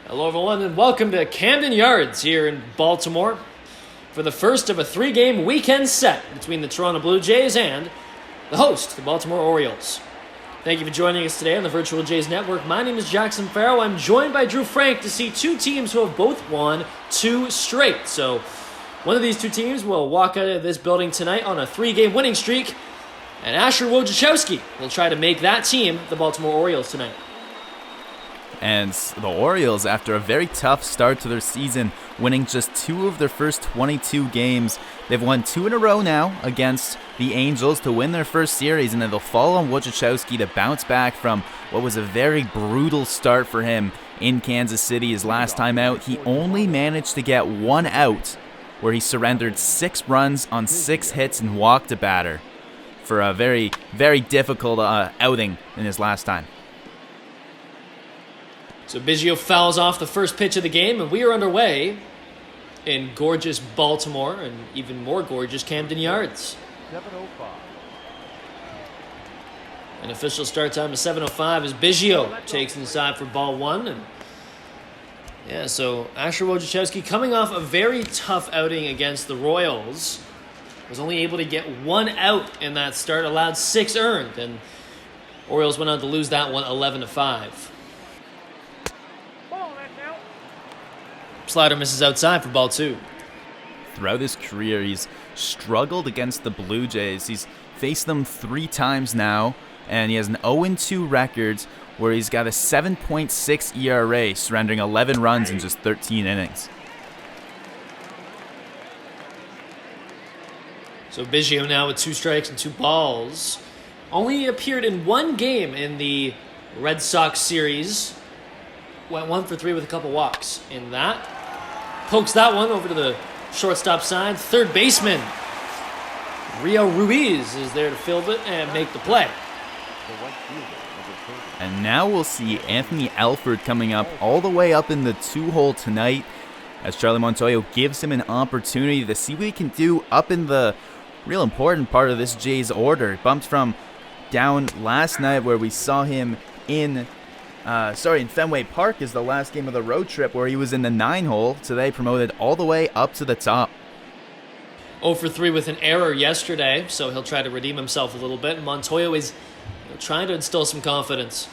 Hello everyone and welcome to Camden Yards here in Baltimore for the first of a 3-game weekend set between the Toronto Blue Jays and the host, the Baltimore Orioles. Thank you for joining us today on the Virtual Jays Network. My name is Jackson Farough. I'm joined by Drew Frank to see two teams who have both won 2 straight. So one of these two teams will walk out of this building tonight on a 3-game winning streak, and Asher Wojciechowski will try to make that team the Baltimore Orioles tonight. And the Orioles, after a very tough start to their season, winning just 2 of their first 22 games, they've won 2 in a row now against the Angels to win their first series, and then they'll fall on Wojciechowski to bounce back from what was a very brutal start for him in Kansas City. His last time out, he only managed to get 1 out, where he surrendered 6 runs on 6 hits and walked a batter for a very, very difficult outing in his last time. So Biggio fouls off the first pitch of the game, and we are underway in gorgeous Baltimore and even more gorgeous Camden Yards. 7:05. An official start time of 7:05 as Biggio takes inside for ball 1. And yeah, so Asher Wojciechowski, coming off a very tough outing against the Royals, was only able to get 1 out in that start, allowed 6 earned, and Orioles went on to lose that one 11-5. Slider misses outside for ball 2. Throughout his career, he's struggled against the Blue Jays. He's faced them 3 times now, and he has an 0-2 record where he's got a 7.6 ERA, surrendering 11 runs in just 13 innings. So Biggio now with 2 strikes and 2 balls. Only appeared in 1 game in the Red Sox series. Went 1 for 3 with a couple walks in that. Pokes that one over to the shortstop side. Third baseman Rio Ruiz is there to field it and make the play. And now we'll see Anthony Alford coming up all the way up in the 2-hole tonight, as Charlie Montoyo gives him an opportunity to see what he can do up in the real important part of this Jays order. Bumped from down last night where we saw him in Fenway Park is the last game of the road trip where he was in the 9-hole. Today promoted all the way up to the top. 0 for 3 with an error yesterday, so he'll try to redeem himself a little bit. Montoyo is trying to instill some confidence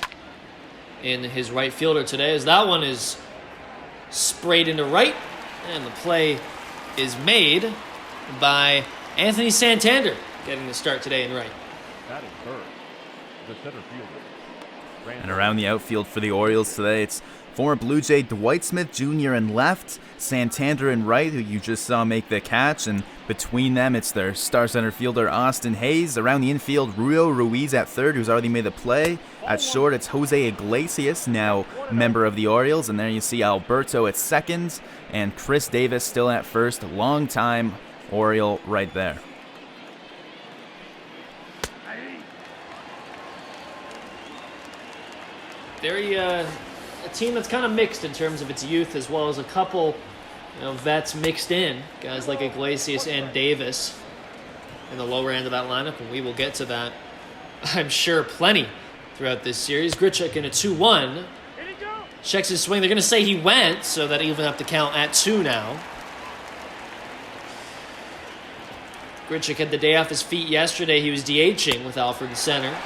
in his right fielder today, as that one is sprayed into right, and the play is made by Anthony Santander, getting the start today in right. That is Bird, the center fielder. And around the outfield for the Orioles today, it's former Blue Jay Joyce Smith Jr. in left, Santander in right, who you just saw make the catch, and between them it's their star center fielder Austin Hayes. Around the infield, Rio Ruiz at third, who's already made the play. At short, it's Jose Iglesias, now member of the Orioles, and there you see Alberto at second, and Chris Davis still at first, long-time Oriole right there. Very a team that's kind of mixed in terms of its youth, as well as a couple vets mixed in, guys like Iglesias and Davis in the lower end of that lineup, and we will get to that, I'm sure, plenty throughout this series. Grichuk in a 2-1. Checks his swing. They're going to say he went, so that he'll even have to count at 2 now. Grichuk had the day off his feet yesterday. He was DHing with Alfred in center.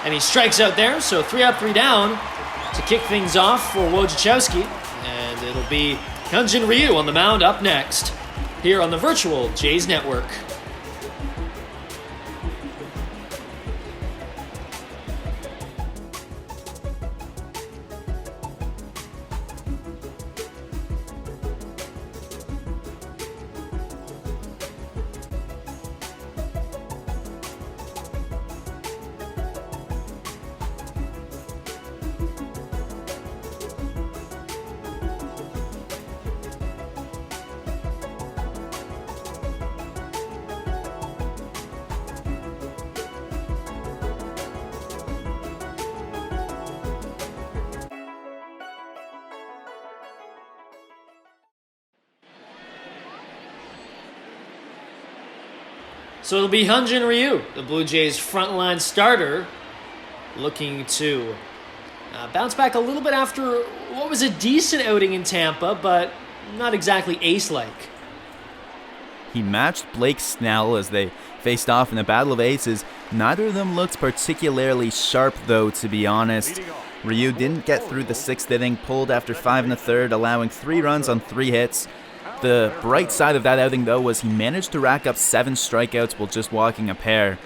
And he strikes out there, so 3 up, 3 down to kick things off for Wojciechowski. And it'll be Hyun-Jin Ryu on the mound up next, here on the virtual Jays Network. So it'll be Hyun-Jin Ryu, the Blue Jays' frontline starter, looking to bounce back a little bit after what was a decent outing in Tampa, but not exactly ace-like. He matched Blake Snell as they faced off in a battle of aces. Neither of them looked particularly sharp, though, to be honest. Ryu didn't get through the 6th inning, pulled after 5 1/3, allowing 3 runs on 3 hits. The bright side of that outing, though, was he managed to rack up 7 strikeouts while just walking a pair.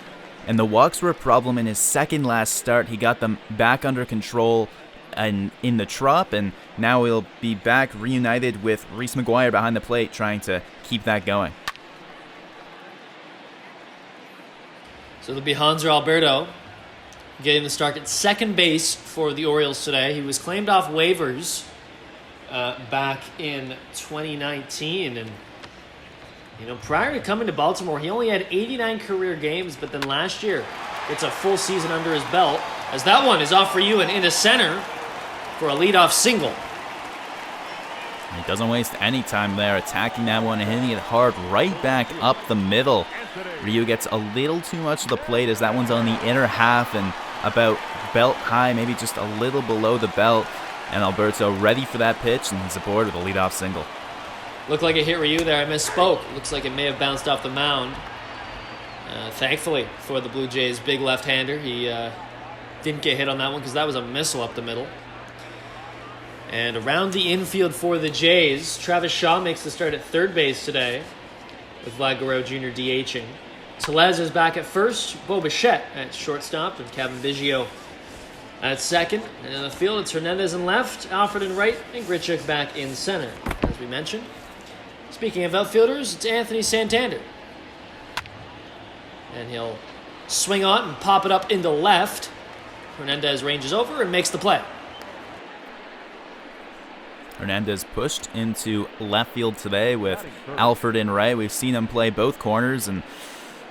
And the walks were a problem in his second last start. He got them back under control and in the Trop, and now he'll be back reunited with Reese Maguire behind the plate trying to keep that going. So it'll be Hanser Alberto getting the start at second base for the Orioles today. He was claimed off waivers back in 2019, and prior to coming to Baltimore, he only had 89 career games, but then last year it's a full season under his belt, as that one is off for you and into center for a leadoff single. He doesn't waste any time there, attacking that one and hitting it hard right back up the middle. Ryu gets a little too much of the plate as that one's on the inner half and about belt high, maybe just a little below the belt. And Alberto ready for that pitch, and he's aboard with a leadoff single. Looked like it hit Ryu there. I misspoke. Looks like it may have bounced off the mound. Thankfully for the Blue Jays, big left-hander. He didn't get hit on that one because that was a missile up the middle. And around the infield for the Jays, Travis Shaw makes the start at third base today with Vlad Guerrero Jr. DHing. Tellez is back at first, Bo Bichette at shortstop, and Kevin Biggio at second. And in the field, it's Hernandez in left, Alfred in right, and Grichuk back in center, as we mentioned. Speaking of outfielders, it's Anthony Santander. And he'll swing on and pop it up into left. Hernandez ranges over and makes the play. Hernandez pushed into left field today with Alfred in right. We've seen him play both corners, and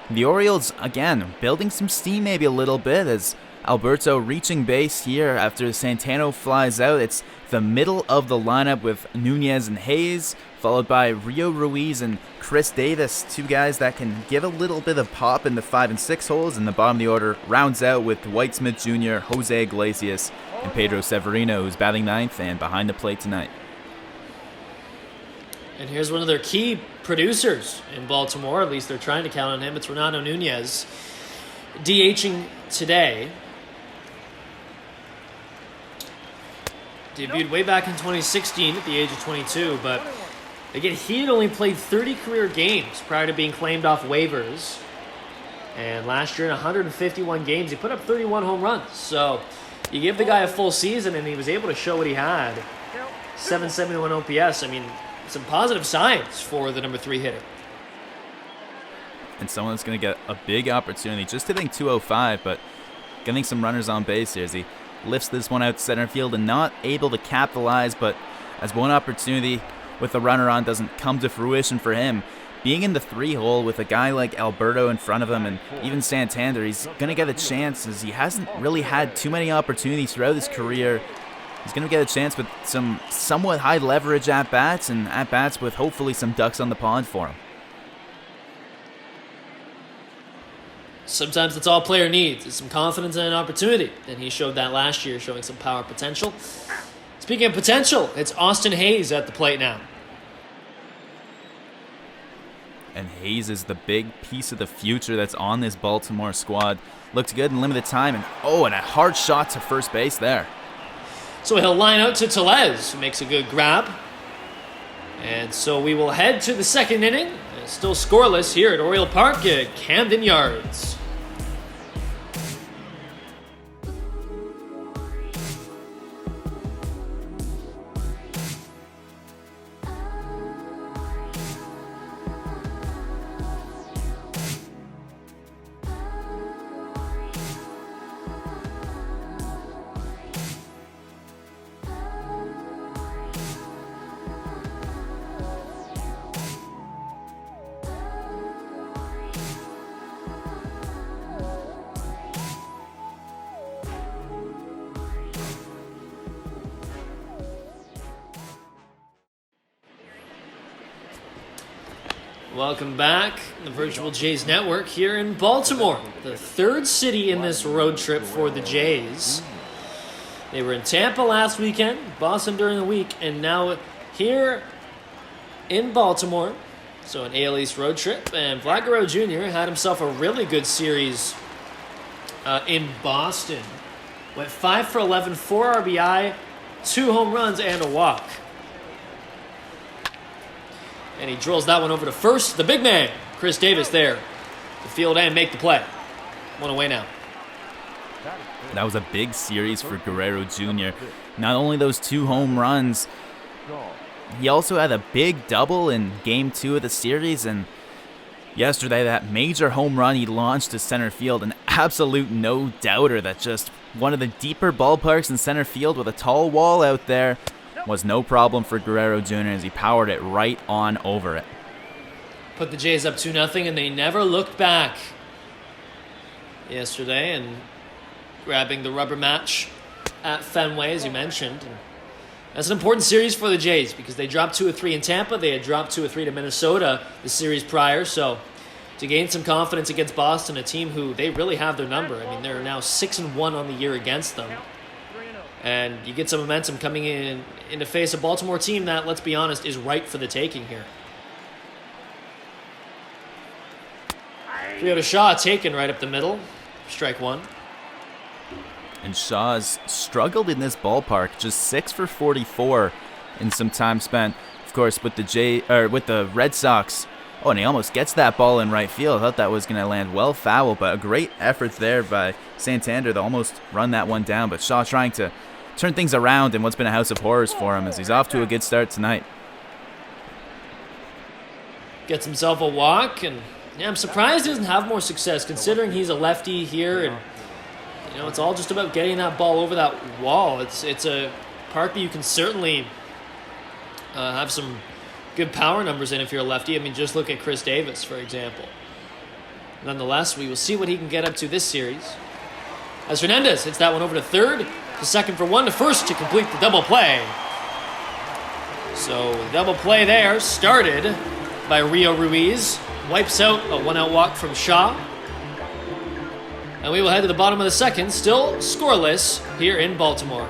the Orioles, again, building some steam maybe a little bit as Alberto reaching base here after Santana flies out. It's the middle of the lineup with Nunez and Hayes, followed by Rio Ruiz and Chris Davis, 2 guys that can give a little bit of pop in the 5 and 6 holes. And the bottom of the order rounds out with Dwight Smith Jr., Jose Iglesias, and Pedro Severino, who's batting 9th and behind the plate tonight. And here's one of their key producers in Baltimore, at least they're trying to count on him. It's Fernando Nunez, DHing today. Debuted way back in 2016 at the age of 22, but again, he had only played 30 career games prior to being claimed off waivers. And last year in 151 games, he put up 31 home runs. So you give the guy a full season and he was able to show what he had. 771 OPS. I mean, some positive signs for the number 3 hitter. And someone that's going to get a big opportunity, just hitting 205, but getting some runners on base here as he lifts this one out to center field and not able to capitalize, but as one opportunity with the runner on doesn't come to fruition for him, being in the 3 hole with a guy like Alberto in front of him and even Santander, he's going to get a chance as he hasn't really had too many opportunities throughout his career. He's going to get a chance with some somewhat high leverage at-bats and at-bats with hopefully some ducks on the pond for him. Sometimes that's all a player needs, is some confidence and an opportunity. And he showed that last year, showing some power potential. Speaking of potential, it's Austin Hayes at the plate now. And Hayes is the big piece of the future that's on this Baltimore squad. Looked good in limited time, and a hard shot to first base there. So he'll line out to Tellez, who makes a good grab. And so we will head to the second inning. It's still scoreless here at Oriole Park at Camden Yards. Welcome back, the Virtual Jays Network here in Baltimore, the third city in this road trip for the Jays. They were in Tampa last weekend, Boston during the week, and now here in Baltimore. So an AL East road trip, and Vlad Guerrero Jr. had himself a really good series in Boston. Went 5 for 11, 4 RBI, 2 home runs, and a walk. And he drills that one over to first. The big man, Chris Davis, there to field and make the play. One away now. That was a big series for Guerrero Jr. Not only those 2 home runs, he also had a big double in Game 2 of the series. And yesterday, that major home run he launched to center field, an absolute no-doubter that just one of the deeper ballparks in center field with a tall wall out there was no problem for Guerrero Jr. as he powered it right on over it. Put the Jays up 2-0, and they never looked back yesterday, and grabbing the rubber match at Fenway, as you mentioned. And that's an important series for the Jays because they dropped 2 of 3 in Tampa. They had dropped 2 of 3 to Minnesota the series prior, so to gain some confidence against Boston, a team who they really have their number. I mean, they're now 6-1 on the year against them. And you get some momentum coming in to face a Baltimore team that, let's be honest, is ripe for the taking here. 3-0 to Shaw, taken right up the middle. Strike 1. And Shaw's struggled in this ballpark, just 6 for 44 in some time spent, of course, with the Red Sox. Oh, and he almost gets that ball in right field. I thought that was going to land well foul, but a great effort there by Santander to almost run that one down. But Shaw trying to turn things around in what's been a house of horrors for him as he's off to a good start tonight. Gets himself a walk, and I'm surprised he doesn't have more success considering he's a lefty here, and it's all just about getting that ball over that wall. It's a park that you can certainly have some good power numbers in if you're a lefty. I mean, just look at Chris Davis, for example. Nonetheless, we will see what he can get up to this series. As Hernandez hits that one over to third, to second for 1, to first to complete the double play. So the double play there started by Rio Ruiz. Wipes out a 1-out walk from Shaw. And we will head to the bottom of the second, still scoreless here in Baltimore.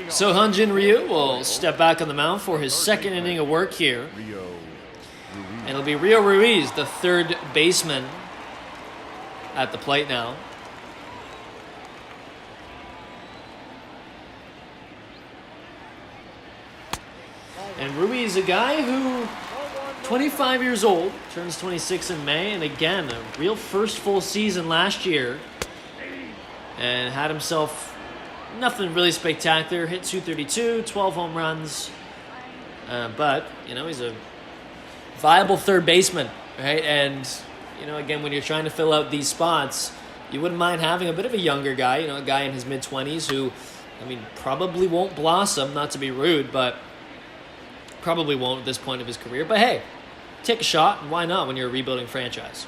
So Hyun-Jin Ryu will step back on the mound for his second inning of work here. And it'll be Rio Ruiz, the third baseman, at the plate now. And Ruiz, a guy who, 25 years old, turns 26 in May, and again, a real first full season last year, and had himself nothing really spectacular. Hit 232, 12 home runs, but he's a viable third baseman, right? And again, when you're trying to fill out these spots, you wouldn't mind having a bit of a younger guy, a guy in his mid-20s who, probably won't blossom, not to be rude, but probably won't at this point of his career. But hey, take a shot, and why not when you're a rebuilding franchise?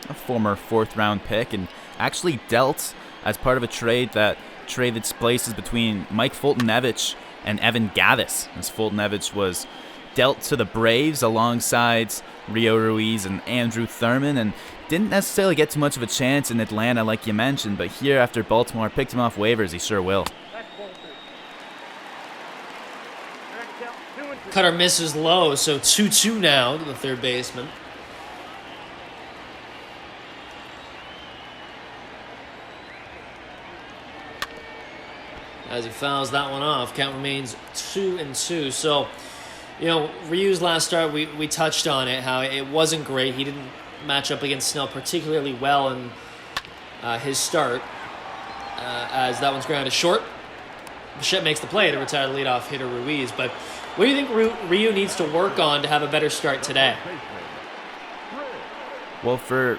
A former 4th-round pick, and actually dealt as part of a trade that traded places between Mike Fultonevich and Evan Gaddis, as Fultonevich was dealt to the Braves alongside Rio Ruiz and Andrew Thurman, and didn't necessarily get too much of a chance in Atlanta like you mentioned, but here after Baltimore picked him off waivers, he sure will. Cutter misses low, so 2-2 now to the third baseman. As he fouls that one off, count remains 2-2. So, Ryu's last start, we touched on it, how it wasn't great. He didn't match up against Snell particularly well in his start, as that one's grounded short. Bichette makes the play to retire the leadoff hitter Ruiz, but what do you think Ryu needs to work on to have a better start today? Well, for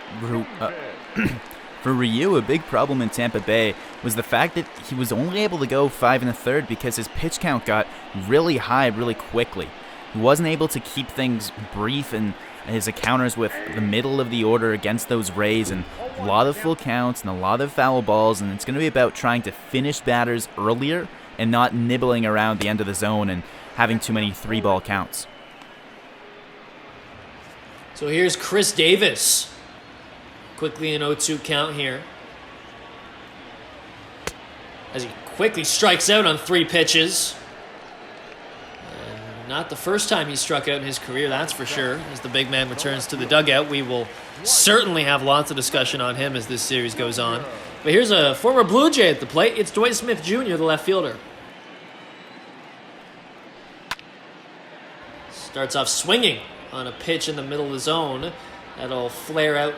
Ryu, a big problem in Tampa Bay was the fact that he was only able to go 5 1/3 because his pitch count got really high really quickly. He wasn't able to keep things brief in his encounters with the middle of the order against those Rays, and a lot of full counts and a lot of foul balls, and it's going to be about trying to finish batters earlier and not nibbling around the end of the zone and having too many 3-ball counts. So here's Chris Davis. Quickly an 0-2 count here, as he quickly strikes out on 3 pitches. And not the first time he struck out in his career, that's for sure. As the big man returns to the dugout, we will certainly have lots of discussion on him as this series goes on. But here's a former Blue Jay at the plate. It's Joyce Smith Jr., the left fielder. Starts off swinging on a pitch in the middle of the zone. That'll flare out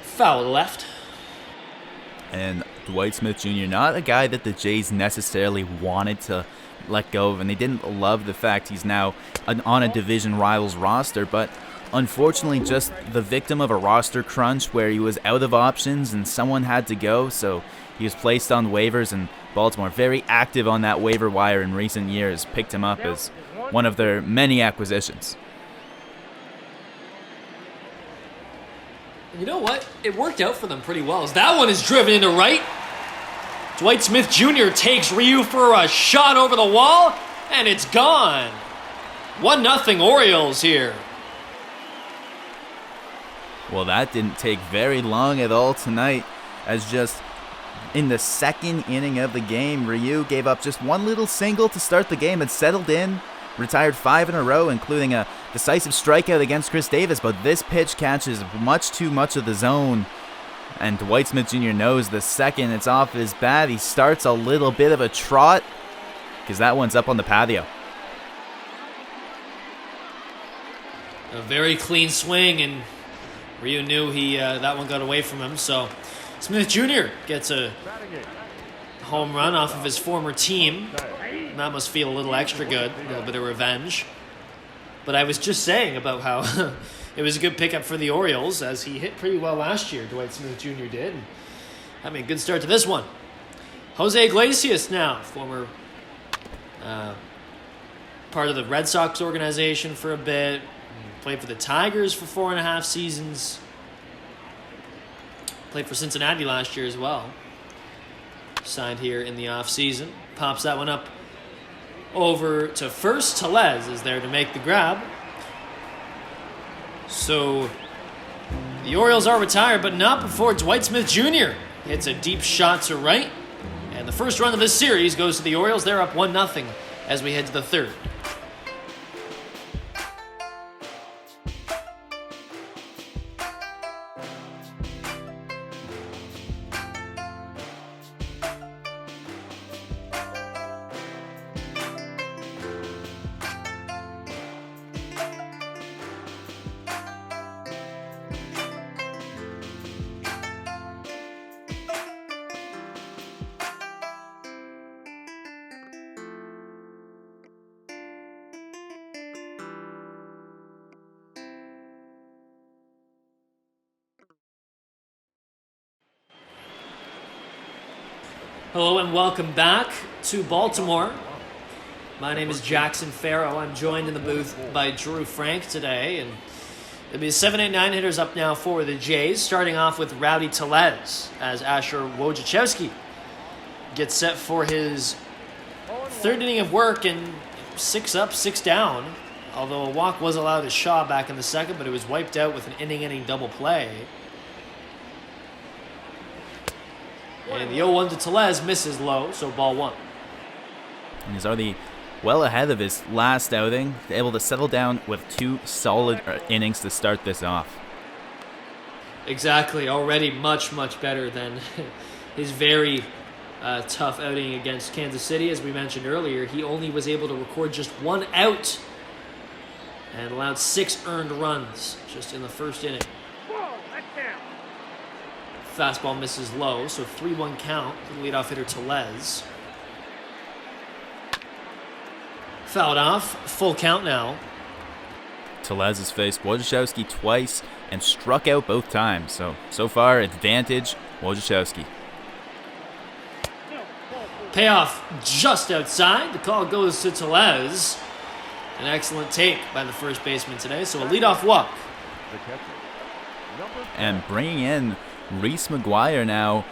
foul left. And Dwight Smith Jr., not a guy that the Jays necessarily wanted to let go of, and they didn't love the fact he's now on a division rivals roster, but unfortunately just the victim of a roster crunch where he was out of options and someone had to go, so he was placed on waivers, and Baltimore, very active on that waiver wire in recent years, picked him up as one of their many acquisitions. You know what? It worked out for them pretty well. As that one is driven into right. Dwight Smith Jr. takes Ryu for a shot over the wall, and it's gone. 1-0 Orioles here. Well, that didn't take very long at all tonight, as just in the second inning of the game, Ryu gave up just one little single to start the game and settled in, retired 5 in a row, including a decisive strikeout against Chris Davis, but this pitch catches much too much of the zone, and Dwight Smith Jr. knows the second it's off his bat, he starts a little bit of a trot, because that one's up on the patio. A very clean swing, and Ryu knew that one got away from him, so Smith Jr. gets a home run off of his former team. That must feel a little extra good, a little bit of revenge. But I was just saying about how it was a good pickup for the Orioles, as he hit pretty well last year, Dwight Smith Jr. did. I mean, good start to this one. Jose Iglesias now, former part of the Red Sox organization for a bit, played for the Tigers for 4.5 seasons, played for Cincinnati last year as well. Signed here in the offseason. Pops that one up over to first. Tellez is there to make the grab. So the Orioles are retired, but not before Dwight Smith Jr. hits a deep shot to right. And the first run of this series goes to the Orioles. They're up 1-0 as we head to the third. Hello and welcome back to Baltimore. My name is Jackson Farough. I'm joined in the booth by Drew Frank today, and there'll be 7, 8, 9 hitters up now for the Jays, starting off with Rowdy Tellez as Asher Wojciechowski gets set for his third inning of work and 6 up, 6 down. Although a walk was allowed to Shaw back in the second, but it was wiped out with an inning-ending double play. And the 0-1 to Tellez misses low, so ball 1. And he's already well ahead of his last outing, able to settle down with 2 solid innings to start this off. Exactly, already much, much better than his very tough outing against Kansas City. As we mentioned earlier, he only was able to record just 1 out and allowed 6 earned runs just in the first inning. Fastball misses low, so 3-1 count for the leadoff hitter Tellez. Fouled off, full count now. Tellez has faced Wojciechowski twice and struck out both times. So far, advantage Wojciechowski. Payoff just outside. The call goes to Tellez. An excellent take by the first baseman today, so a leadoff walk. And bringing in Reese Maguire now,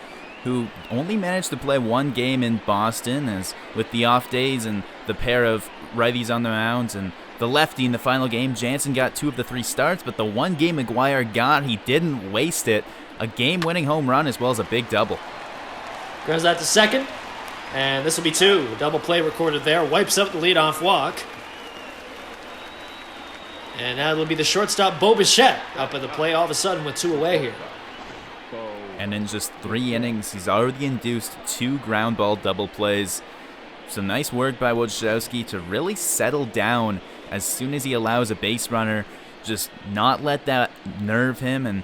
who only managed to play 1 game in Boston, as with the off days and the pair of righties on the mound and the lefty in the final game, Jansen got 2 of the 3 starts, but the 1 game Maguire got, he didn't waste it. A game-winning home run as well as a big double. Grounds that to second, and this will be 2. A double play recorded there, wipes up the leadoff walk. And now it'll be the shortstop, Bo Bichette, up at the plate all of a sudden with 2 away here. And in just 3 innings, he's already induced 2 ground ball double plays. So nice work by Wojciechowski to really settle down as soon as he allows a base runner. Just not let that nerve him, and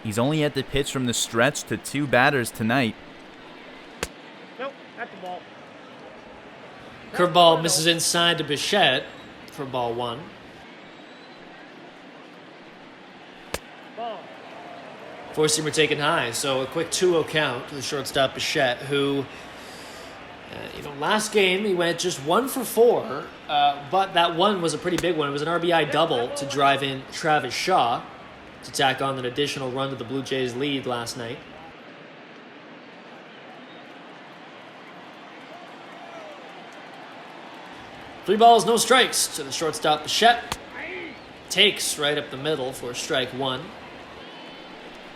he's only had to pitch from the stretch to 2 batters tonight. Nope, that's the ball. Curveball misses inside to Bichette for ball 1. Four-seamer taken high, so a quick 2-0 count to the shortstop Bichette, who, last game he went just 1 for 4, but that one was a pretty big one. It was an RBI double to drive in Travis Shaw to tack on an additional run to the Blue Jays' lead last night. Three balls, no strikes to the shortstop Bichette. Takes right up the middle for strike 1.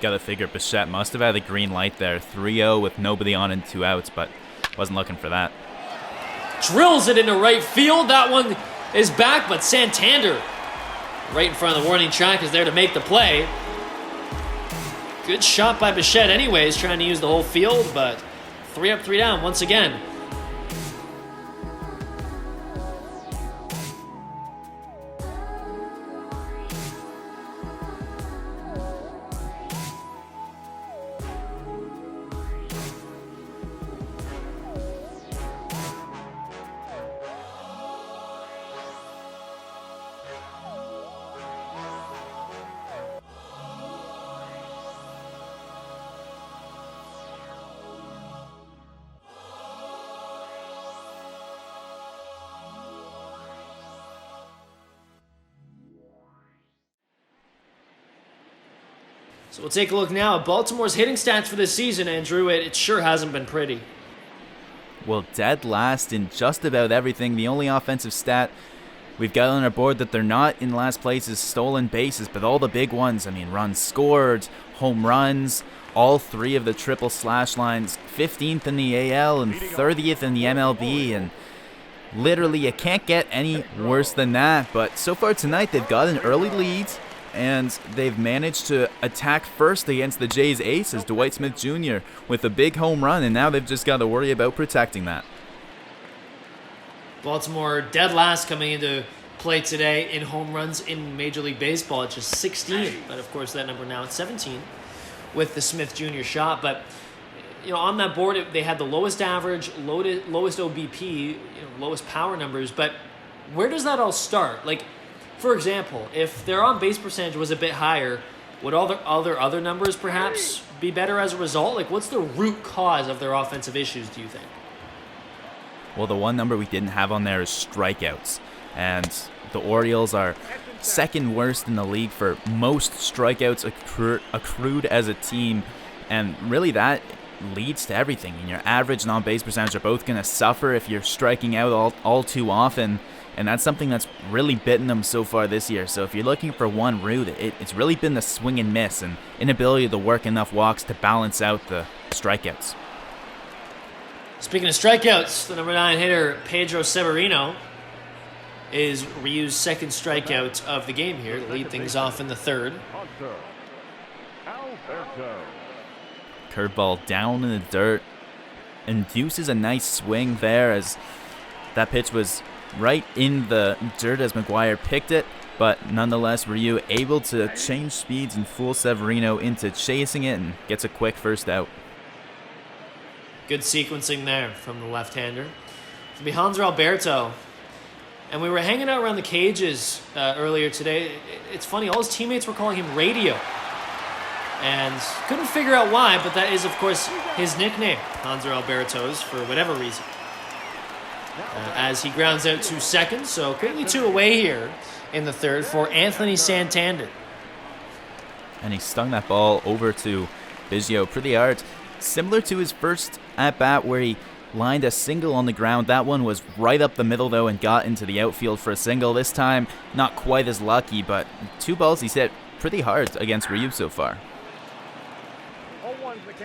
Gotta figure Bichette must have had a green light there. 3-0 with nobody on and 2 outs, but wasn't looking for that. Drills it into right field. That one is back, but Santander, right in front of the warning track, is there to make the play. Good shot by Bichette anyways, trying to use the whole field, but 3 up, 3 down once again. So we'll take a look now at Baltimore's hitting stats for this season, Andrew. It sure hasn't been pretty. Well, dead last in just about everything. The only offensive stat we've got on our board that they're not in last place is stolen bases, but all the big ones, runs scored, home runs, all 3 of the triple slash lines, 15th in the AL and 30th in the MLB, and literally you can't get any worse than that. But so far tonight, they've got an early lead, and they've managed to attack first against the Jays' ace as Joyce Smith Jr. with a big home run, and now they've just got to worry about protecting that. Baltimore dead last coming into play today in home runs in Major League Baseball at just 16, but of course that number now at 17 with the Smith Jr. shot. But on that board they had the lowest average, lowest OBP, lowest power numbers. But where does that all start? For example, if their on-base percentage was a bit higher, would all their other numbers perhaps be better as a result? What's the root cause of their offensive issues, do you think? Well, the one number we didn't have on there is strikeouts. And the Orioles are second worst in the league for most strikeouts accrued as a team. And really that leads to everything. And your average and on-base percentage are both going to suffer if you're striking out all too often. And that's something that's really bitten them so far this year. So if you're looking for one root, it's really been the swing and miss and inability to work enough walks to balance out the strikeouts. Speaking of strikeouts, the number 9 hitter, Pedro Severino, is Ryu's second strikeout of the game here to lead things off in the third. Curveball down in the dirt. Induces a nice swing there as that pitch was right in the dirt as Maguire picked it, but nonetheless Ryu able to change speeds and fool Severino into chasing it and gets a quick first out. Good sequencing there from the left-hander. From Alejandro Alberto. And we were hanging out around the cages earlier today. It's funny, all his teammates were calling him Radio. And couldn't figure out why, but that is, of course, his nickname, Alejandro Alberto's, for whatever reason. As he grounds out to second, so quickly 2 away here in the third for Anthony Santander. And he stung that ball over to Biggio pretty hard. Similar to his first at-bat where he lined a single on the ground. That one was right up the middle, though, and got into the outfield for a single. This time, not quite as lucky, but 2 balls he's hit pretty hard against Ryu so far.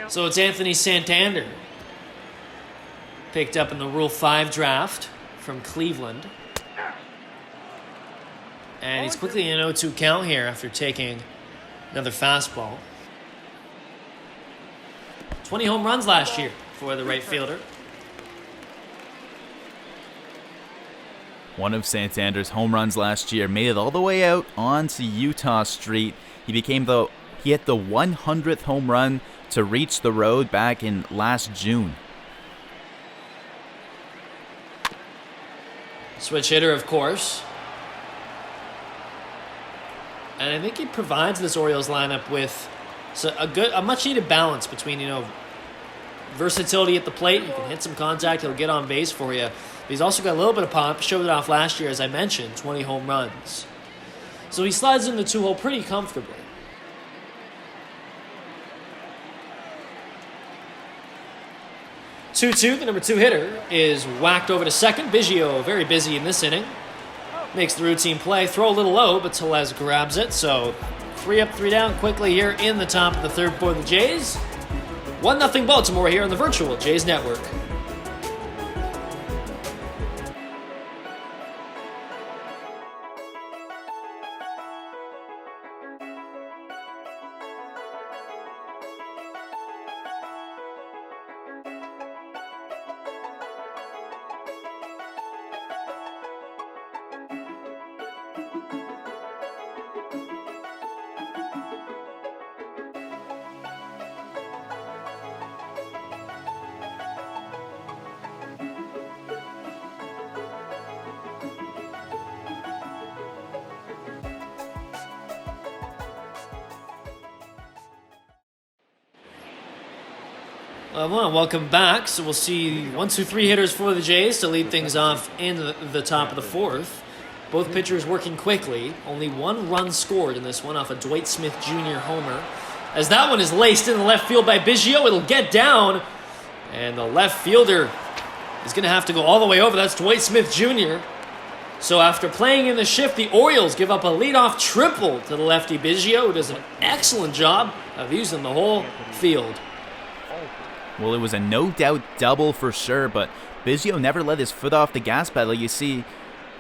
So it's Anthony Santander. Picked up in the Rule 5 draft from Cleveland. And he's quickly in an 0-2 count here after taking another fastball. 20 home runs last year for the right fielder. One of Santander's home runs last year made it all the way out onto Utah Street. He hit the 100th home run to reach the road back in last June. Switch hitter, of course. And I think he provides this Orioles lineup with a much-needed balance between, versatility at the plate. You can hit some contact, he'll get on base for you. But he's also got a little bit of pop, showed it off last year, as I mentioned, 20 home runs. So he slides in the 2-hole pretty comfortably. 2-2, the number 2 hitter is whacked over to second. Biggio very busy in this inning. Makes the routine play, throw a little low, but Tellez grabs it. So 3 up, 3 down quickly here in the top of the third for the Jays. 1-0 Baltimore here on the virtual Jays Network. Welcome back. So we'll see 1, 2, 3 hitters for the Jays to lead things off in the top of the fourth. Both pitchers working quickly. Only 1 run scored in this one off a Joyce Smith Jr. homer. As that one is laced in the left field by Biggio, it'll get down. And the left fielder is going to have to go all the way over. That's Joyce Smith Jr. So after playing in the shift, the Orioles give up a leadoff triple to the lefty Biggio, who does an excellent job of using the whole field. Well, it was a no-doubt double for sure, but Biggio never let his foot off the gas pedal. You see,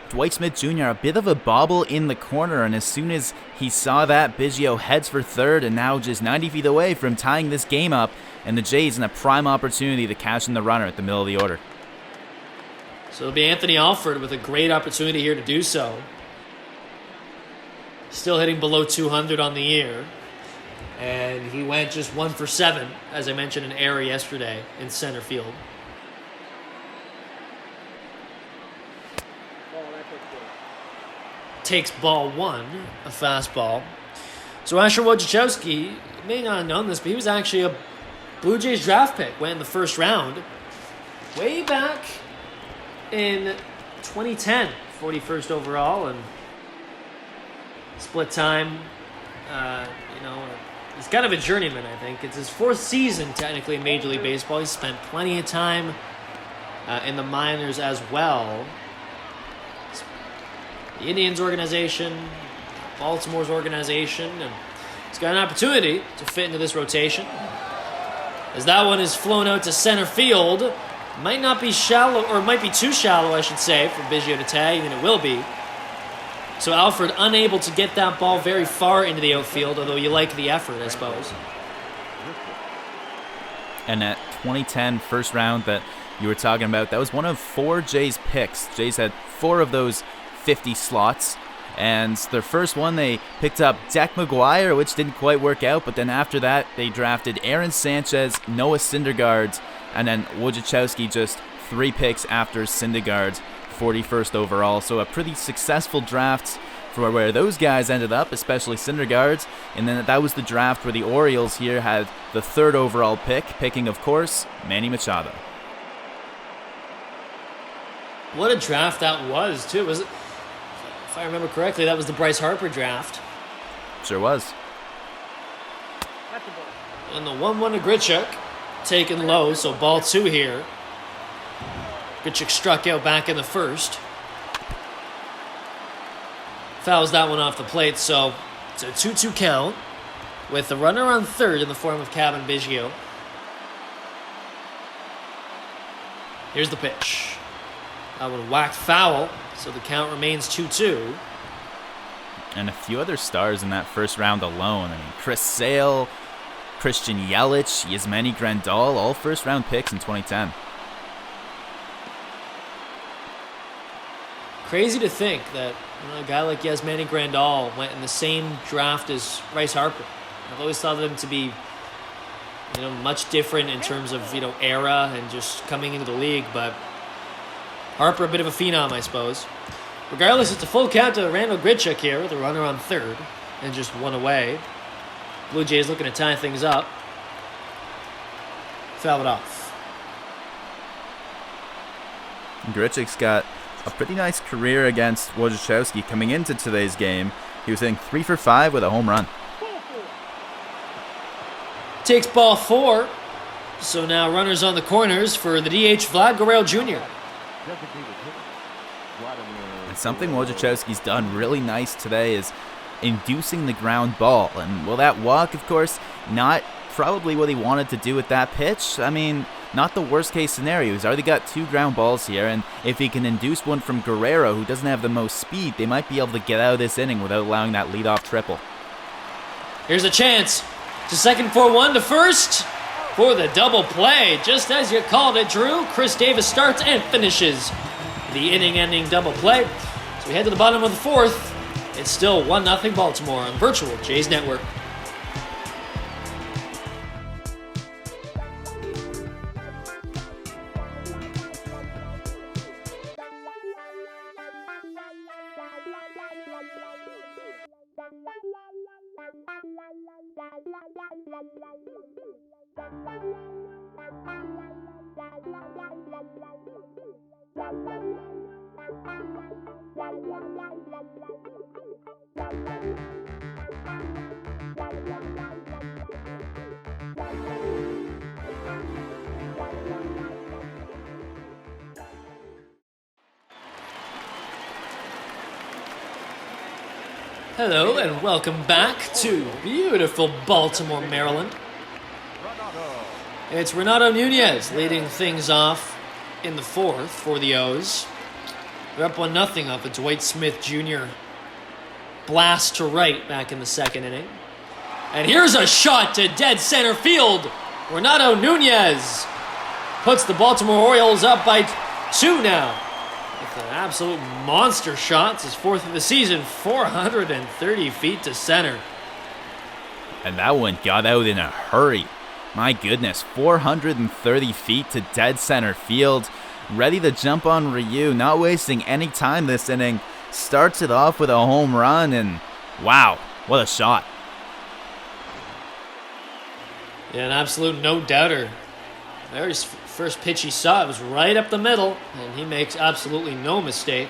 Dwight Smith Jr., a bit of a bobble in the corner, and as soon as he saw that, Biggio heads for third, and now just 90 feet away from tying this game up, and the Jays in a prime opportunity to cash in the runner at the middle of the order. So it'll be Anthony Alford with a great opportunity here to do so. Still hitting below 200 on the year. And he went just 1 for 7, as I mentioned, an error yesterday in center field. Takes ball 1, a fastball. So Asher Wojciechowski, may not have known this, but he was actually a Blue Jays draft pick. Went in the first round. Way back in 2010, 41st overall, and split time. He's kind of a journeyman, I think. It's his 4th season, technically, in Major League Baseball. He's spent plenty of time in the minors as well. The Indians organization, Baltimore's organization, and he's got an opportunity to fit into this rotation. As that one is flown out to center field, might not be shallow, or might be too shallow, I should say, for Biggio to tag, and it will be. So Alfred unable to get that ball very far into the outfield, although you like the effort, I suppose. And that 2010 first round that you were talking about, that was one of 4 Jays picks. Jays had 4 of those 50 slots. And their first one, they picked up Reese Maguire, which didn't quite work out. But then after that, they drafted Aaron Sanchez, Noah Syndergaard, and then Wojciechowski just 3 picks after Syndergaard, 41st overall. So a pretty successful draft for where those guys ended up, especially Syndergaard. And then that was the draft where the Orioles here had the 3rd overall pick, picking, of course, Manny Machado. What a draft that was, too. Was it? If I remember correctly, that was the Bryce Harper draft. Sure was. And the 1-1 to Grichuk, taken low, so ball 2 here. Grichuk struck out back in the first. Fouls that one off the plate, so it's a 2-2 count with the runner on third in the form of Cavan Biggio. Here's the pitch. That one whacked foul, so the count remains 2-2. And a few other stars in that first round alone. I mean, Chris Sale, Christian Yelich, Yasmani Grandal, all first-round picks in 2010. Crazy to think that a guy like Yasmani Grandal went in the same draft as Bryce Harper. I've always thought of him to be, much different in terms of, era and just coming into the league, but Harper a bit of a phenom, I suppose. Regardless, it's a full count to Randall Grichuk here with a runner on third and just 1 away. Blue Jays looking to tie things up. Foul it off. Grichuk's got a pretty nice career against Wojciechowski coming into today's game. He was hitting 3 for 5 with a home run. Takes ball 4. So now runners on the corners for the DH Vlad Guerrero Jr. And something Wojciechowski's done really nice today is inducing the ground ball. And that walk, of course, not probably what he wanted to do with that pitch. I mean, not the worst case scenario. He's already got 2 ground balls here, and if he can induce one from Guerrero, who doesn't have the most speed, they might be able to get out of this inning without allowing that leadoff triple. Here's a chance to second for 1 to first for the double play. Just as you called it, Drew. Chris Davis starts and finishes the inning-ending double play. So we head to the bottom of the 4th. It's still 1-0 Baltimore on Virtual Jays Network. Hello and welcome back to beautiful Baltimore, Maryland. It's Fernando Nunez leading things off in the 4th for the O's. They're up 1-0 off a Joyce Smith Jr. blast to right back in the 2nd inning. And here's a shot to dead center field. Fernando Nunez puts the Baltimore Orioles up by 2 now. With an absolute monster shot. It's his 4th of the season, 430 feet to center. And that one got out in a hurry. My goodness, 430 feet to dead center field. Ready to jump on Ryu, not wasting any time this inning. Starts it off with a home run, and wow, what a shot. Yeah, an absolute no-doubter. Very first pitch he saw, it was right up the middle, and he makes absolutely no mistake.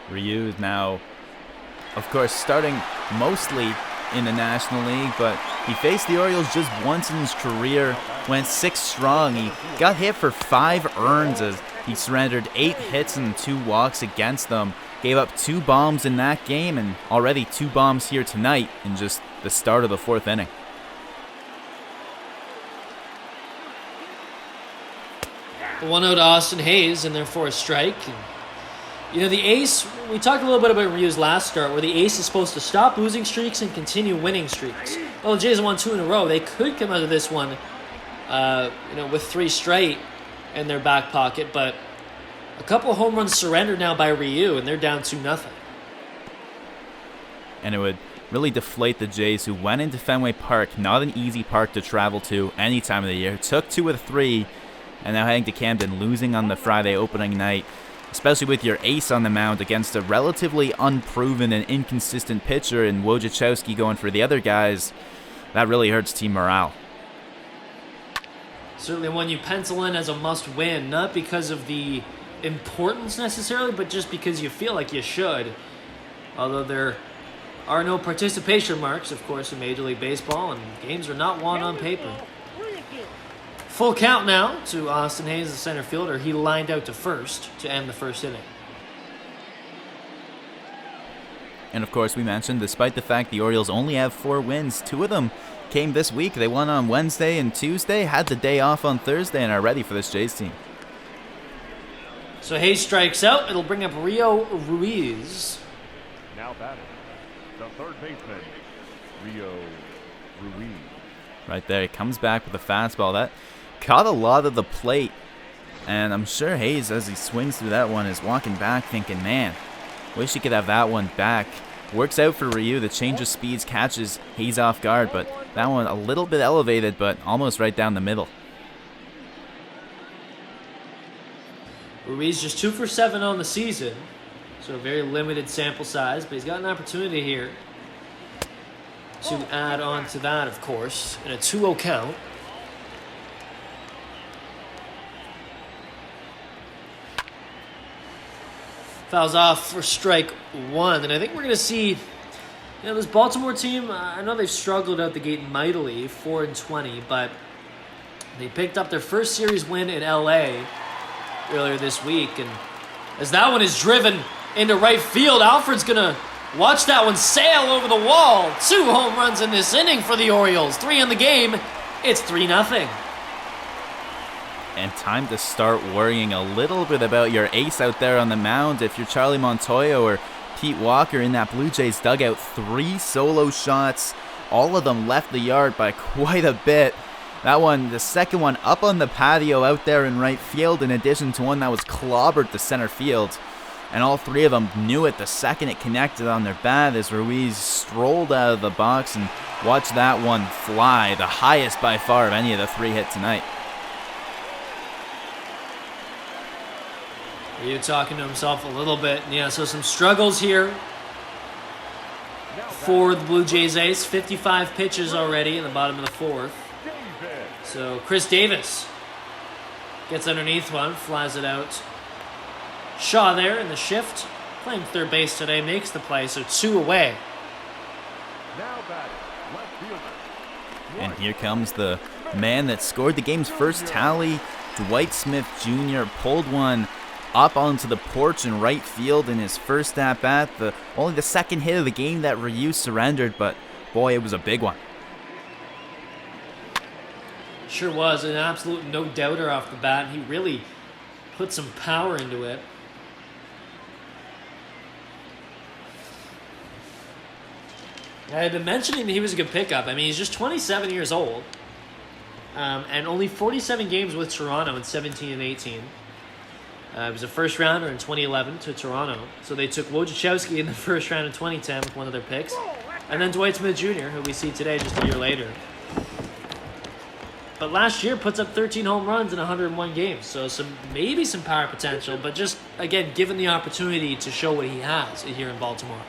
Ryu is now, of course, starting mostly in the National League, but he faced the Orioles just once in his career, went 6 strong. He got hit for 5 earns as he surrendered 8 hits and 2 walks against them. Gave up 2 bombs in that game and already 2 bombs here tonight in just the start of the 4th inning. One out to Austin Hayes, and therefore a strike. And, you know, the ace, we talked a little bit about Ryu's last start, where the ace is supposed to stop losing streaks and continue winning streaks. Well, the Jays have won 2 in a row. They could come out of this one, with 3 straight in their back pocket, but a couple of home runs surrendered now by Ryu, and they're down 2-0. And it would really deflate the Jays, who went into Fenway Park, not an easy park to travel to any time of the year. Took 2 of 3, and now heading to Camden, losing on the Friday opening night. Especially with your ace on the mound against a relatively unproven and inconsistent pitcher and Wojciechowski going for the other guys, that really hurts team morale. Certainly one you pencil in as a must-win, not because of the importance necessarily, but just because you feel like you should. Although there are no participation marks, of course, in Major League Baseball, and games are not won on paper. Full count now to Austin Hayes, the center fielder. He lined out to first to end the first inning. And of course, we mentioned, despite the fact the Orioles only have 4 wins, 2 of them came this week. They won on Wednesday and Tuesday, had the day off on Thursday, and are ready for this Jays team. So Hayes strikes out. It'll bring up Rio Ruiz. Now batting, the third baseman, Rio Ruiz. Right there, he comes back with a fastball. That caught a lot of the plate. And I'm sure Hayes, as he swings through that one, is walking back thinking, man, wish he could have that one back. Works out for Ryu. The change of speeds catches Hayes off guard, but that one a little bit elevated, but almost right down the middle. Ruiz just 2 for 7 on the season, so a very limited sample size, but he's got an opportunity here to add on to that, of course, in a 2-0 count. Fouls off for strike 1, and I think we're going to see, this Baltimore team, I know they've struggled out the gate mightily, 4-20, but they picked up their first series win in LA earlier this week, and as that one is driven into right field, Alfred's going to watch that one sail over the wall. 2 home runs in this inning for the Orioles. 3 in the game. It's 3-0. And time to start worrying a little bit about your ace out there on the mound. If you're Charlie Montoyo or Pete Walker in that Blue Jays dugout, 3 solo shots. All of them left the yard by quite a bit. That one, the second one, up on the patio out there in right field, in addition to one that was clobbered to center field. And all 3 of them knew it the second it connected on their bat as Ruiz strolled out of the box and watched that one fly, the highest by far of any of the 3 hit tonight. Ryu talking to himself a little bit. Yeah, so some struggles here for the Blue Jays ace. 55 pitches already in the bottom of the 4th. So Chris Davis gets underneath one, flies it out. Shaw there in the shift, playing third base today, makes the play, so 2 away. Now batting, left fielder. And here comes the man that scored the game's first tally. Joyce Smith Jr. pulled one up onto the porch in right field in his first at-bat. Only the second hit of the game that Ryu surrendered, but boy, it was a big one. Sure was, an absolute no-doubter off the bat. He really put some power into it. I had been mentioning that he was a good pickup. I mean, he's just 27 years old, and only 47 games with Toronto in 17 and 18. He was a first-rounder in 2011 to Toronto. So they took Wojciechowski in the first round in 2010 with one of their picks, and then Dwight Smith Jr., who we see today just a year later. But last year puts up 13 home runs in 101 games, so maybe some power potential, but just, again, given the opportunity to show what he has here in Baltimore.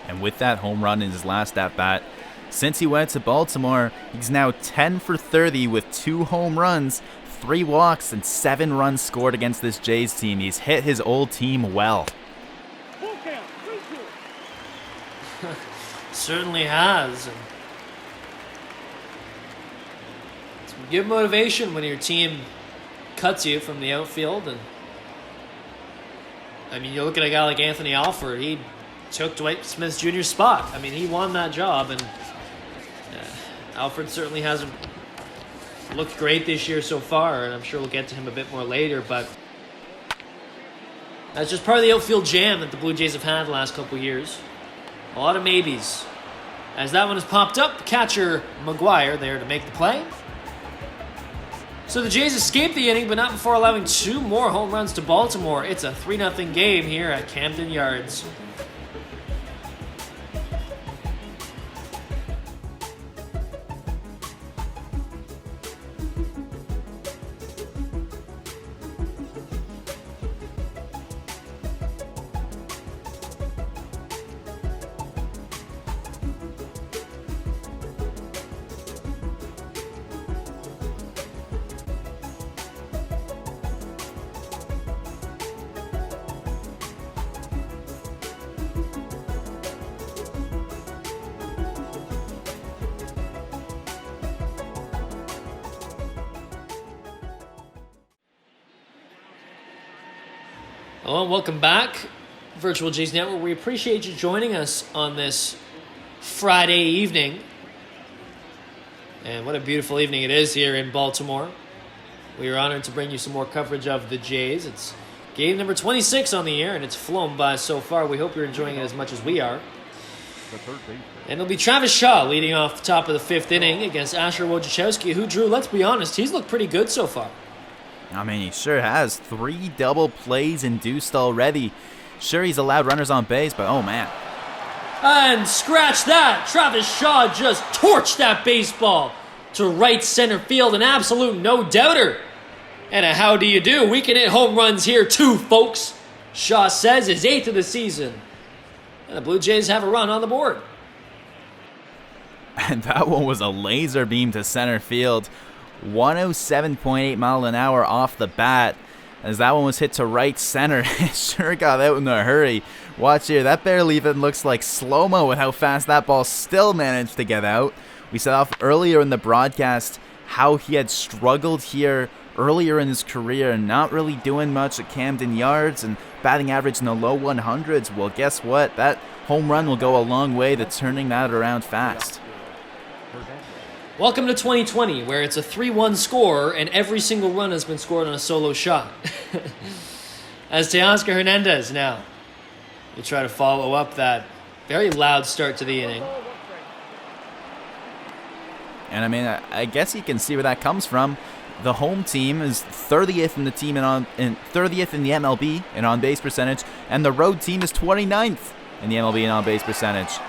And with that home run in his last at-bat, since he went to Baltimore, he's now 10 for 30 with 2 home runs, 3 walks, and 7 runs scored against this Jays team. He's hit his old team well. Certainly has. And it's good motivation when your team cuts you from the outfield. And I mean, you look at a guy like Anthony Alford. He took Joyce Smith Jr.'s spot. I mean, he won that job, and Alfred certainly hasn't looked great this year so far, and I'm sure we'll get to him a bit more later, but that's just part of the outfield jam that the Blue Jays have had the last couple years. A lot of maybes. As that one has popped up, catcher Maguire there to make the play. So the Jays escape the inning, but not before allowing 2 more home runs to Baltimore. It's a 3-0 game here at Camden Yards. Hello and welcome back, Virtual Jays Network. We appreciate you joining us on this Friday evening. And what a beautiful evening it is here in Baltimore. We are honored to bring you some more coverage of the Jays. It's game number 26 on the air, and it's flown by so far. We hope you're enjoying it as much as we are. And it'll be Travis Shaw leading off the top of the 5th inning against Asher Wojciechowski, who, Drew, let's be honest, he's looked pretty good so far. I mean, he sure has. 3 double plays induced already. Sure, he's allowed runners on base, but oh man. And scratch that! Travis Shaw just torched that baseball to right center field, an absolute no-doubter. And a how do you do? We can hit home runs here too, folks. Shaw says his 8th of the season. And the Blue Jays have a run on the board. And that one was a laser beam to center field. 107.8 mile an hour off the bat. As that one was hit to right center, it sure got out in a hurry. Watch here, that barely even looks like slow-mo with how fast that ball still managed to get out. We said off earlier in the broadcast how he had struggled here earlier in his career, not really doing much at Camden Yards and batting average in the low 100s. Well, guess what? That home run will go a long way to turning that around fast. Welcome to 2020, where it's a 3-1 score and every single run has been scored on a solo shot. As Teoscar Hernandez now will try to follow up that very loud start to the inning. And I mean, I guess you can see where that comes from. The home team is 30th in the team and 30th in the MLB in on-base percentage, and the road team is 29th in the MLB in on-base percentage.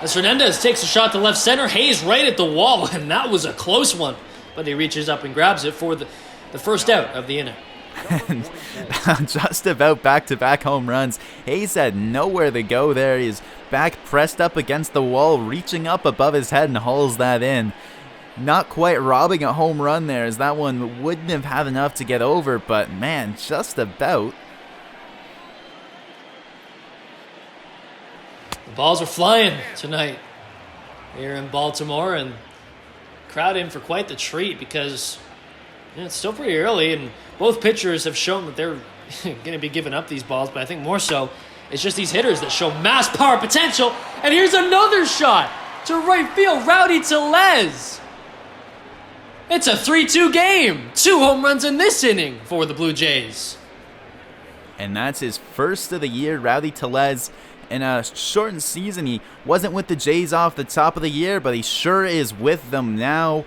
As Fernandez takes a shot to left center, Hayes right at the wall, and that was a close one. But he reaches up and grabs it for the first out of the inning. And just about back-to-back home runs. Hayes had nowhere to go there. He's back pressed up against the wall, reaching up above his head and hauls that in. Not quite robbing a home run there, as that one wouldn't have had enough to get over, but man, just about. The balls are flying tonight here in Baltimore, and crowd in for quite the treat because it's still pretty early, and both pitchers have shown that they're going to be giving up these balls, but I think more so it's just these hitters that show mass power potential. And here's another shot to right field, Rowdy Tellez. It's a 3-2 game. 2 home runs in this inning for the Blue Jays. And that's his first of the year, Rowdy Tellez. In a shortened season, he wasn't with the Jays off the top of the year, but he sure is with them now.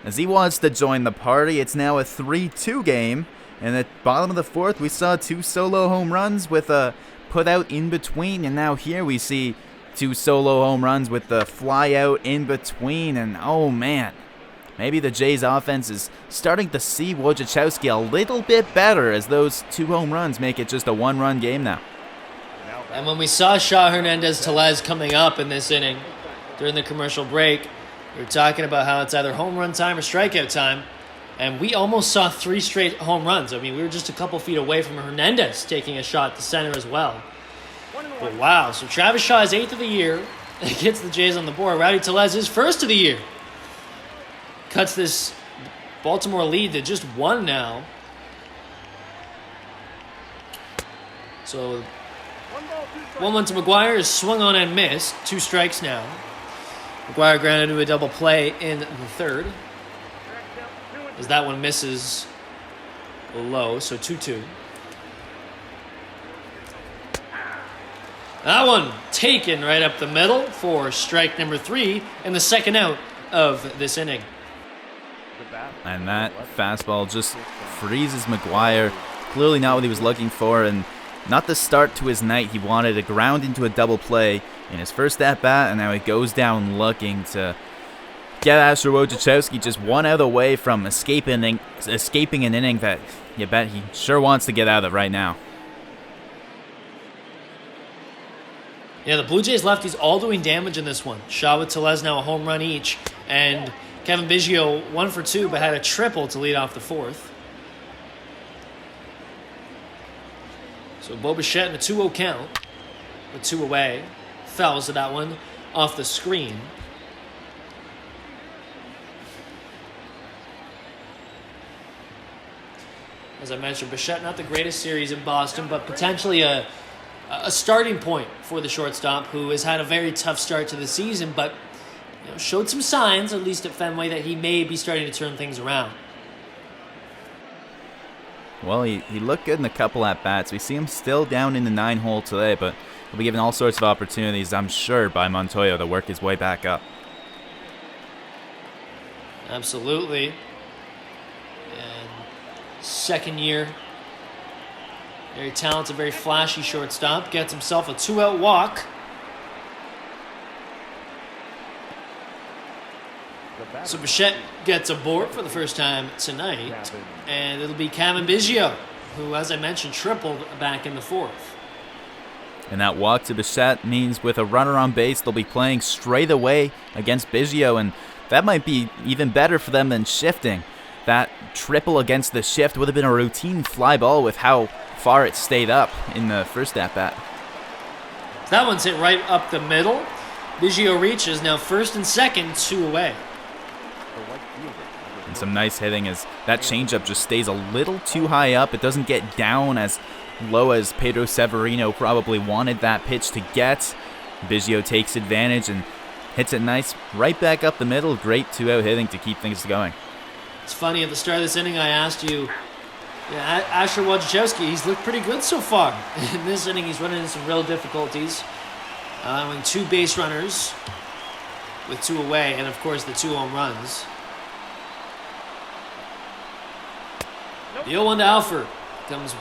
As he wants to join the party, it's now a 3-2 game. And at the bottom of the 4th, we saw 2 solo home runs with a put out in between. And now here we see 2 solo home runs with the fly out in between. And oh man, maybe the Jays offense is starting to see Wojciechowski a little bit better as those 2 home runs make it just a 1-run game now. And when we saw Shaw Hernandez-Tellez coming up in this inning during the commercial break, we were talking about how it's either home run time or strikeout time. And we almost saw 3 straight home runs. I mean, we were just a couple feet away from Hernandez taking a shot to center as well. But wow, so Travis Shaw is 8th of the year. Gets the Jays on the board. Rowdy Tellez is 1st of the year. Cuts this Baltimore lead to just 1 now. So 1-1 to Maguire is swung on and missed. 2 strikes now. Maguire grounded to a double play in the 3rd. As that one misses low, so 2-2. That one taken right up the middle for strike number 3 and the 2nd out of this inning. And that fastball just freezes Maguire. Clearly not what he was looking for, and not the start to his night. He wanted to ground into a double play in his first at-bat, and now he goes down looking to get Asher Wojciechowski just 1 out away from escaping an inning that you bet he sure wants to get out of right now. Yeah, the Blue Jays lefties all doing damage in this one. Shaw with Tellez now a home run each, and Kevin Biggio 1 for 2, but had a triple to lead off the 4th. So Bo Bichette in a 2-0 count with 2 away. Fouls to that one off the screen. As I mentioned, Bichette not the greatest series in Boston, but potentially a starting point for the shortstop, who has had a very tough start to the season, but showed some signs, at least at Fenway, that he may be starting to turn things around. Well, he looked good in a couple at-bats. We see him still down in the 9-hole today, but he'll be given all sorts of opportunities, I'm sure, by Montoyo to work his way back up. Absolutely. And 2nd year. Very talented, very flashy shortstop. Gets himself a 2-out walk. So Bichette gets aboard for the first time tonight. And it'll be Kevin Biggio, who, as I mentioned, tripled back in the 4th. And that walk to Bichette means with a runner on base, they'll be playing straight away against Biggio, and that might be even better for them than shifting. That triple against the shift would have been a routine fly ball with how far it stayed up in the first at-bat. That one's hit right up the middle. Biggio reaches, now 1st and 2nd, 2 away. And some nice hitting as that changeup just stays a little too high up. It doesn't get down as low as Pedro Severino probably wanted that pitch to get. Biggio takes advantage and hits it nice right back up the middle. Great 2-out hitting to keep things going. It's funny, at the start of this inning, I asked you, Asher Wojciechowski, he's looked pretty good so far. In this inning, he's running into some real difficulties. Allowing 2 base runners with 2 away, and of course the 2 home runs. The 0-1 to Alfred comes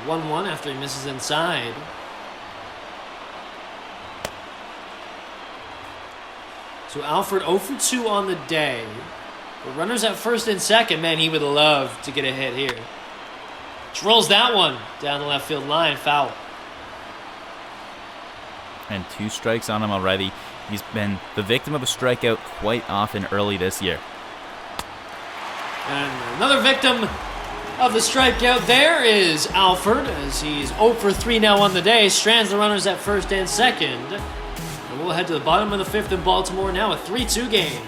1-1 after he misses inside. So Alfred 0 for 2 on the day. But runners at 1st and 2nd, man, he would love to get a hit here. Drills that one down the left field line, foul. And 2 strikes on him already. He's been the victim of a strikeout quite often early this year. And another victim of the strikeout there is Alfred, as he's 0 for 3 now on the day. Strands the runners at 1st and 2nd. And we'll head to the bottom of the 5th in Baltimore now, a 3-2 game.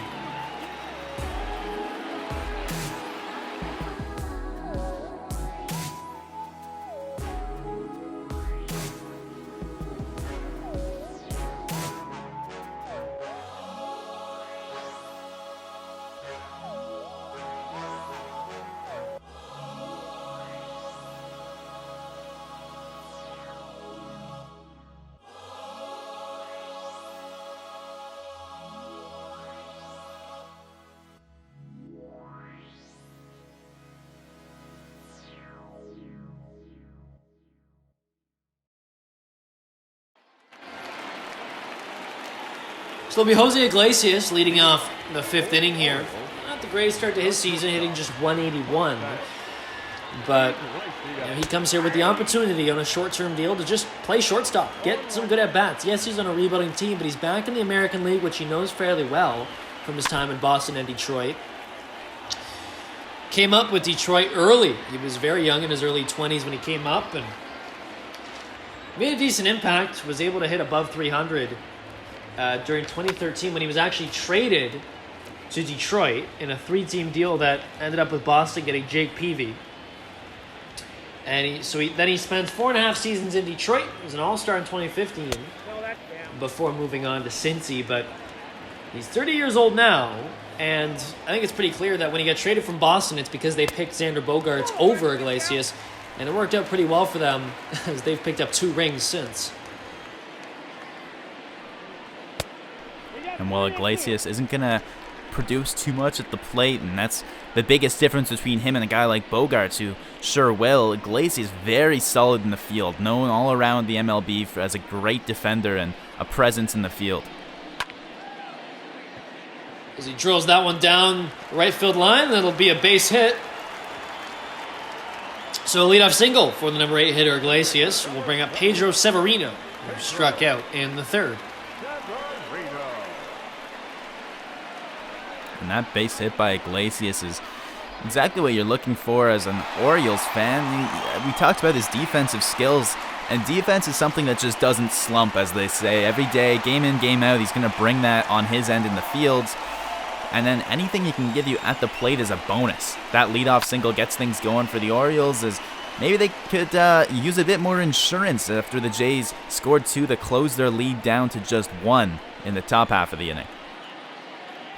So it'll be Jose Iglesias leading off the 5th inning here. Not the greatest start to his season, hitting just 181. But he comes here with the opportunity on a short-term deal to just play shortstop, get some good at-bats. Yes, he's on a rebuilding team, but he's back in the American League, which he knows fairly well from his time in Boston and Detroit. Came up with Detroit early. He was very young in his early 20s when he came up and made a decent impact, was able to hit above 300 during 2013 when he was actually traded to Detroit in a 3-team deal that ended up with Boston getting Jake Peavy. And he spent 4.5 seasons in Detroit. He was an All-Star in 2015 before moving on to Cincy. But he's 30 years old now, and I think it's pretty clear that when he got traded from Boston, it's because they picked Xander Bogaerts over Iglesias, and it worked out pretty well for them as they've picked up 2 rings since. And while Iglesias isn't going to produce too much at the plate, and that's the biggest difference between him and a guy like Bogaerts, who sure will. Iglesias very solid in the field, known all around the MLB as a great defender and a presence in the field. As he drills that one down the right field line, that'll be a base hit. So a leadoff single for the number 8 hitter Iglesias will bring up Pedro Severino, who struck out in the 3rd. And that base hit by Iglesias is exactly what you're looking for as an Orioles fan. We talked about his defensive skills, and defense is something that just doesn't slump, as they say. Every day, game in, game out, he's going to bring that on his end in the fields. And then anything he can give you at the plate is a bonus. That leadoff single gets things going for the Orioles, as maybe they could use a bit more insurance after the Jays scored 2 to close their lead down to just 1 in the top half of the inning.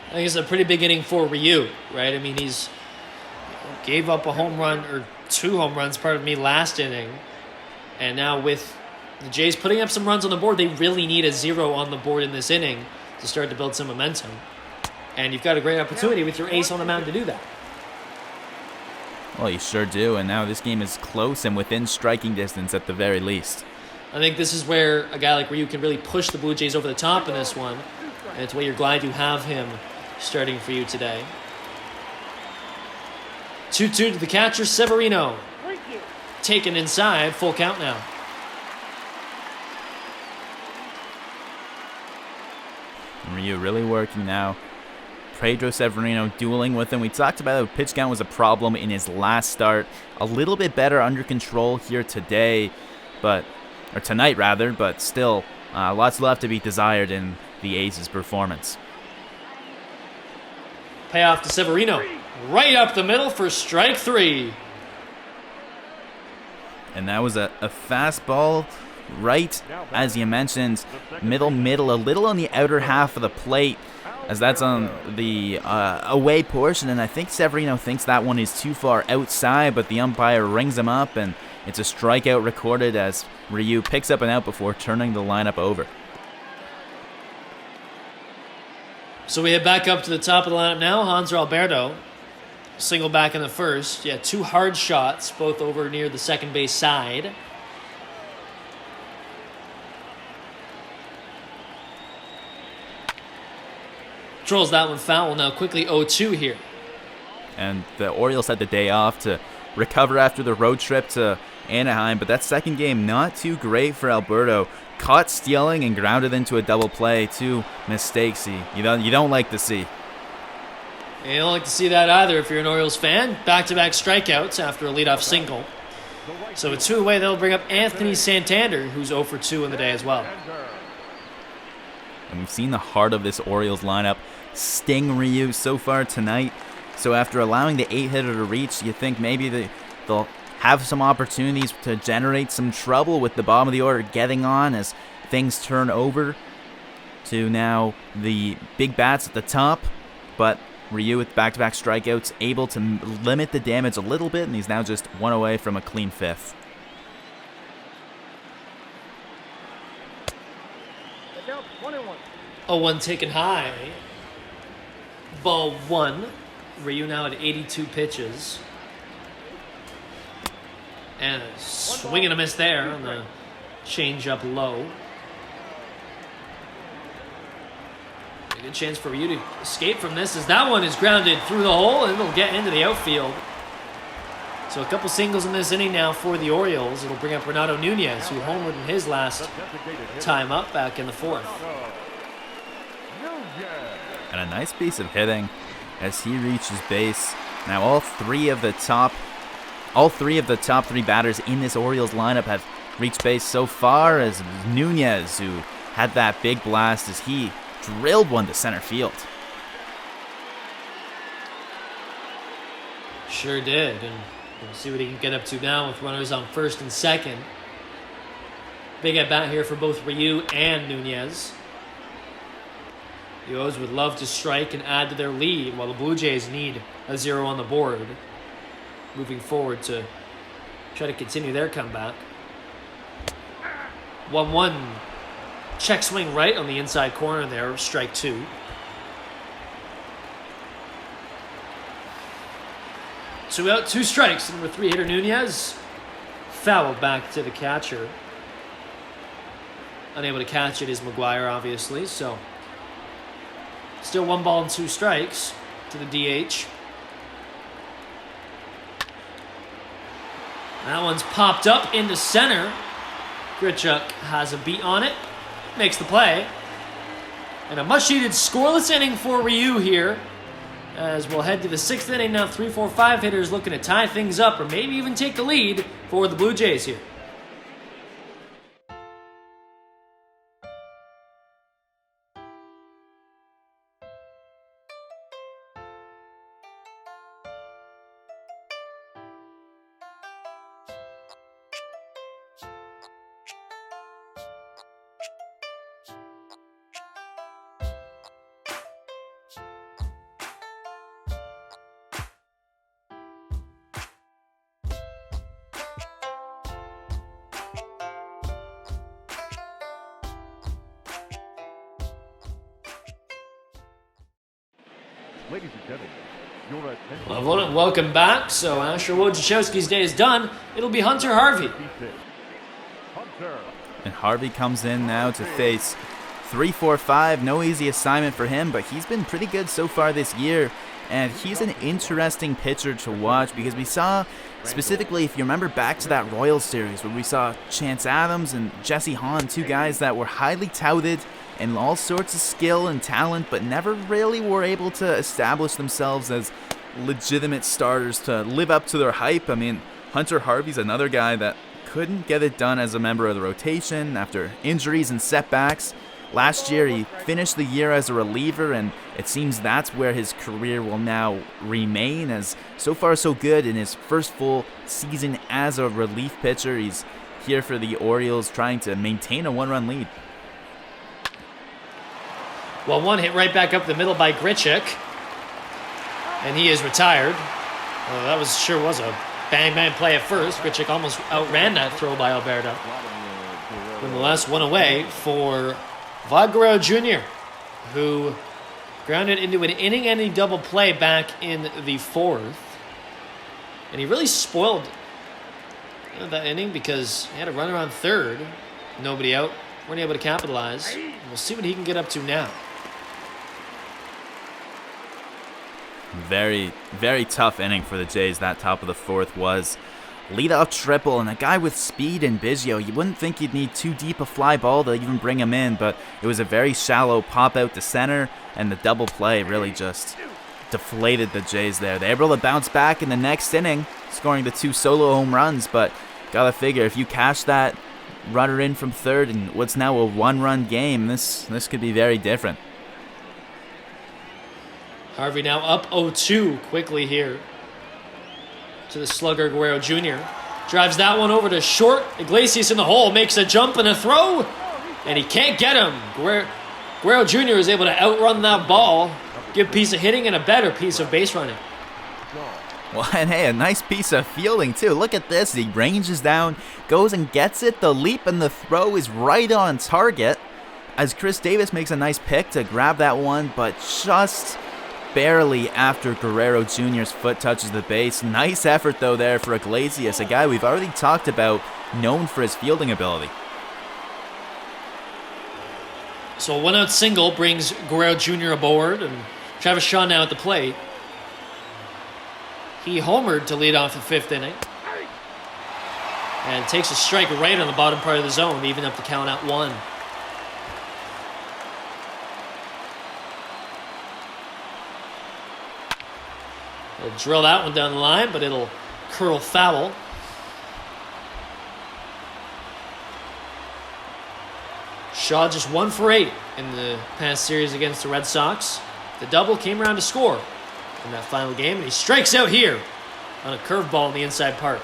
I think it's a pretty big inning for Ryu, right? I mean, he's gave up a home run, or 2 home runs, last inning. And now with the Jays putting up some runs on the board, they really need a 0 on the board in this inning to start to build some momentum. And you've got a great opportunity with your ace on the mound to do that. Well, you sure do, and now this game is close and within striking distance at the very least. I think this is where a guy like Ryu can really push the Blue Jays over the top in this one. And it's why you're glad you have him starting for you today. 2-2 to the catcher, Severino. Taken inside, full count now. Ryu really working now. Pedro Severino dueling with him. We talked about how pitch count was a problem in his last start. A little bit better under control here today, or tonight rather, but still lots left to be desired in the Aces' performance. Payoff to Severino. Right up the middle for strike 3. And that was a fastball right, as you mentioned, middle, a little on the outer half of the plate, as that's on the away portion, and I think Severino thinks that one is too far outside, but the umpire rings him up, and it's a strikeout recorded as Ryu picks up an out before turning the lineup over. So we head back up to the top of the lineup now. Hanser Alberto, single back in the 1st. Yeah, 2 hard shots, both over near the second base side. Trolls that one foul. Now quickly 0-2 here. And the Orioles had the day off to recover after the road trip to Anaheim, but that second game not too great for Alberto. Caught stealing and grounded into a double play. 2 mistakes you don't like to see. You don't like to see that either if you're an Orioles fan. Back-to-back strikeouts after a leadoff single. So a 2 away, that'll bring up Anthony Santander, who's 0 for 2 in the day as well. And we've seen the heart of this Orioles lineup sting Ryu so far tonight. So after allowing the 8-hitter to reach, you think maybe they'll have some opportunities to generate some trouble with the bottom of the order getting on as things turn over to now the big bats at the top. But Ryu with back-to-back strikeouts able to limit the damage a little bit, and he's now just 1 away from a clean 5th. Oh, 1 taken high. Ball 1. Ryu now at 82 pitches. And a swing and a miss there on the change-up low. A good chance for Ryu to escape from this as that one is grounded through the hole and it'll get into the outfield. So a couple singles in this inning now for the Orioles. It'll bring up Fernando Nunez, who homered in his last time up back in the fourth. And a nice piece of hitting as he reaches base. Now all three of the top three batters in this Orioles lineup have reached base so far, as Nunez, who had that big blast as he drilled one to center field. Sure did, and we'll see what he can get up to now with runners on first and second. Big at bat here for both Ryu and Nunez. The O's would love to strike and add to their lead, while the Blue Jays need a 0 on the board, moving forward to try to continue their comeback. 1-1. Check swing right on the inside corner there, strike 2. Two out, 2 strikes. Number 3 hitter Nunez fouled back to the catcher. Unable to catch it is Maguire, obviously. So still 1 ball and 2 strikes to the DH. That one's popped up into center. Grichuk has a beat on it. Makes the play. And a much-needed scoreless inning for Ryu here, as we'll head to the 6th inning now. 3, 4, 5 hitters looking to tie things up or maybe even take the lead for the Blue Jays here. Ladies and gentlemen, your attention. Well, welcome back. So after Wojciechowski's day is done, it'll be Hunter Harvey. Hunter. And Harvey comes in now to face 3-4-5. No easy assignment for him, but he's been pretty good so far this year. And he's an interesting pitcher to watch because we saw, specifically, if you remember back to that Royals series where we saw Chance Adams and Jesse Hahn, 2 guys that were highly touted and all sorts of skill and talent, but never really were able to establish themselves as legitimate starters to live up to their hype. I mean, Hunter Harvey's another guy that couldn't get it done as a member of the rotation after injuries and setbacks. Last year, he finished the year as a reliever, and it seems that's where his career will now remain, as so far so good in his first full season as a relief pitcher. He's here for the Orioles trying to maintain a 1-run lead. Well, one hit right back up the middle by Grichuk, and he is retired. That was a bang play at first. Grichuk almost outran that throw by Alberto. Nonetheless, one away for Vlad Guerrero Jr., who grounded into an inning-ending double play back in the 4th. And he really spoiled that inning because he had a runner on third, nobody out, weren't able to capitalize. We'll see what he can get up to now. Very, very tough inning for the Jays. That top of the 4th was lead-off triple, and a guy with speed in Biggio, you wouldn't think you'd need too deep a fly ball to even bring him in, but it was a very shallow pop out to center, and the double play really just deflated the Jays there. They were able to bounce back in the next inning, scoring the 2 solo home runs, but gotta figure if you cash that runner in from third in what's now a 1-run game, this could be very different. Harvey now up 0-2 quickly here to the slugger Guerrero Jr. Drives that one over to short. Iglesias in the hole, makes a jump and a throw, and he can't get him. Guerrero Jr. is able to outrun that ball, give a piece of hitting and a better piece of base running. Well, and hey, a nice piece of fielding too. Look at this. He ranges down, goes and gets it. The leap and the throw is right on target as Chris Davis makes a nice pick to grab that one, but just barely after Guerrero Jr.'s foot touches the base. Nice effort, though, there for Iglesias, a guy we've already talked about, known for his fielding ability. So a 1-out single brings Guerrero Jr. aboard, and Travis Shaw now at the plate. He homered to lead off the 5th inning. And takes a strike right on the bottom part of the zone, even up the count at 1. He'll drill that one down the line, but it'll curl foul. Shaw just 1 for 8 in the past series against the Red Sox. The double came around to score in that final game, and he strikes out here on a curveball in the inside part.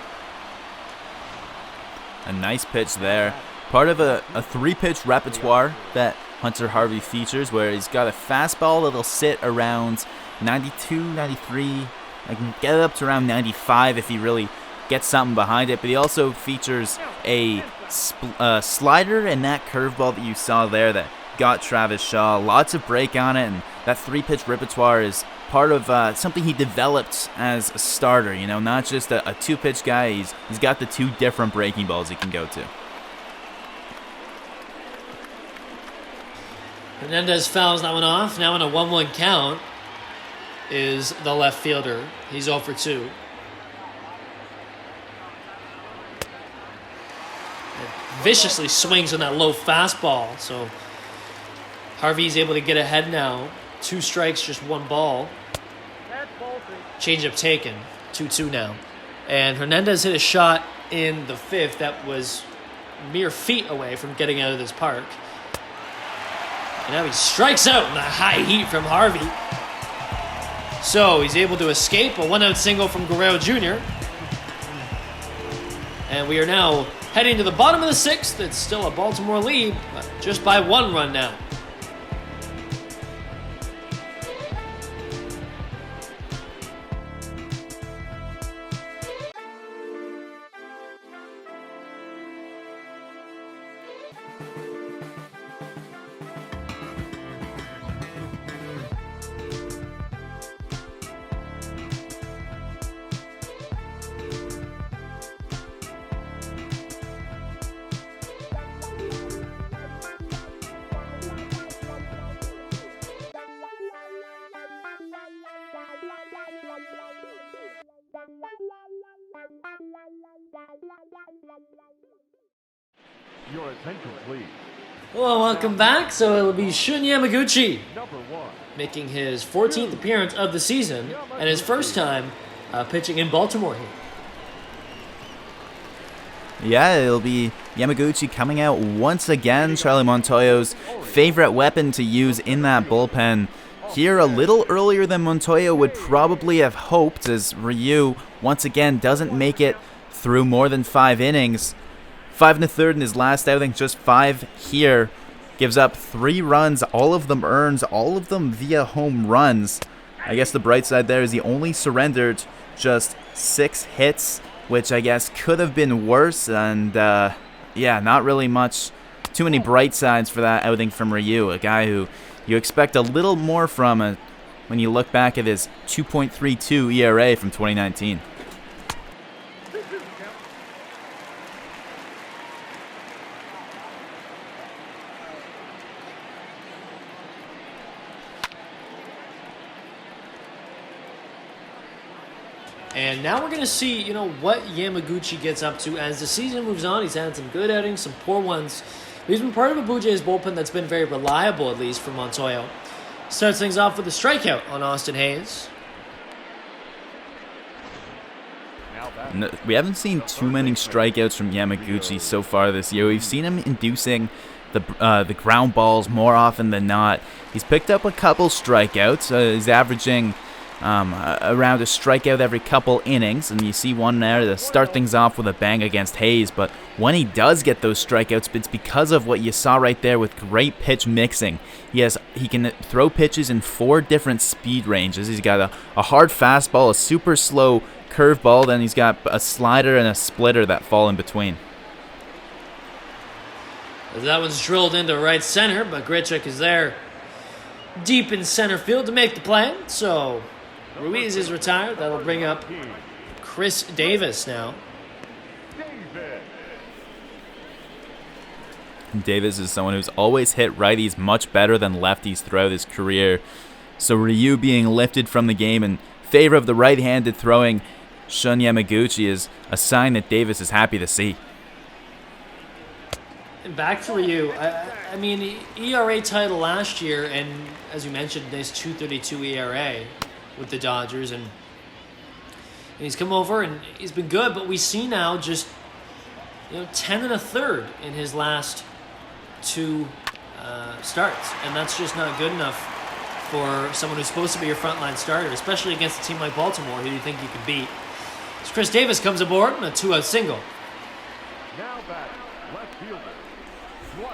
A nice pitch there. Part of a 3-pitch repertoire that Hunter Harvey features, where he's got a fastball that'll sit around 92, 93. I can get it up to around 95 if he really gets something behind it. But he also features a slider and that curveball that you saw there that got Travis Shaw. Lots of break on it, and that 3-pitch repertoire is part of something he developed as a starter. You know, not just a 2-pitch guy. He's got the 2 different breaking balls he can go to. Hernandez fouls that one off. Now in a 1-1 count is the left fielder. He's 0 for 2. Viciously swings on that low fastball. So Harvey's able to get ahead now. 2 strikes, just 1 ball. Changeup taken. 2-2 now. And Hernandez hit a shot in the 5th that was mere feet away from getting out of this park. And now he strikes out in the high heat from Harvey. So he's able to escape a 1-out single from Guerrero Jr. And we are now heading to the bottom of the 6th. It's still a Baltimore lead, but just by 1 run now. Your attention, please. Well, welcome back. So it'll be Shun Yamaguchi Number 1. making his 14th appearance of the season and his first time pitching in Baltimore here. Yeah, it'll be Yamaguchi coming out once again, Charlie Montoyo's favorite weapon to use in that bullpen. Here a little earlier than Montoyo would probably have hoped, as Ryu once again doesn't make it through more than 5 innings. 5 1/3 in his last outing, just 5 here. Gives up 3 runs, all of them earned, all of them via home runs. I guess the bright side there is he only surrendered just 6 hits, which I guess could have been worse. And yeah, not really too many bright sides for that outing from Ryu, a guy who you expect a little more from when you look back at his 2.32 ERA from 2019. And now we're going to see, what Yamaguchi gets up to as the season moves on. He's had some good outings, some poor ones. But he's been part of a Blue Jays bullpen that's been very reliable, at least for Montoyo. Starts things off with a strikeout on Austin Hayes. No, we haven't seen too many strikeouts from Yamaguchi so far this year. We've seen him inducing the ground balls more often than not. He's picked up a couple strikeouts. He's averaging around a strikeout every couple innings, and you see one there to start things off with a bang against Hayes. But when he does get those strikeouts, it's because of what you saw right there with great pitch mixing. He can throw pitches in 4 different speed ranges. He's got a hard fastball, a super slow curveball, then he's got a slider and a splitter that fall in between. That one's drilled into right center, but Grichuk is there deep in center field to make the play. So Ruiz is retired. That'll bring up Chris Davis now. Davis is someone who's always hit righties much better than lefties throughout his career. So Ryu being lifted from the game and favor of the right-handed throwing Shun Yamaguchi is a sign that Davis is happy to see. And back to Ryu. I mean, ERA title last year, and as you mentioned, nice 2.32 ERA with the Dodgers, and he's come over and he's been good. But we see now just 10 1/3 in his last 2 starts, and that's just not good enough for someone who's supposed to be your frontline starter, especially against a team like Baltimore, who you think you can beat. So Chris Davis comes aboard on a 2-out single. Now back, left fielder.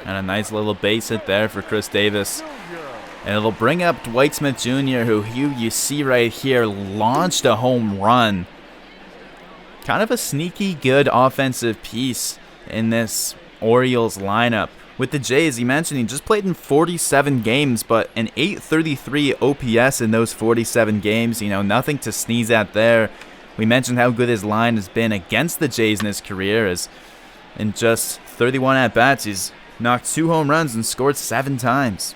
And a nice little base hit there for Chris Davis. And it'll bring up Dwight Smith Jr., who you see right here launched a home run. Kind of a sneaky good offensive piece in this Orioles lineup. With the Jays, he mentioned he just played in 47 games, but an .833 OPS in those 47 games. Nothing to sneeze at there. We mentioned how good his line has been against the Jays in his career, as in just 31 at-bats, he's knocked 2 home runs and scored 7 times.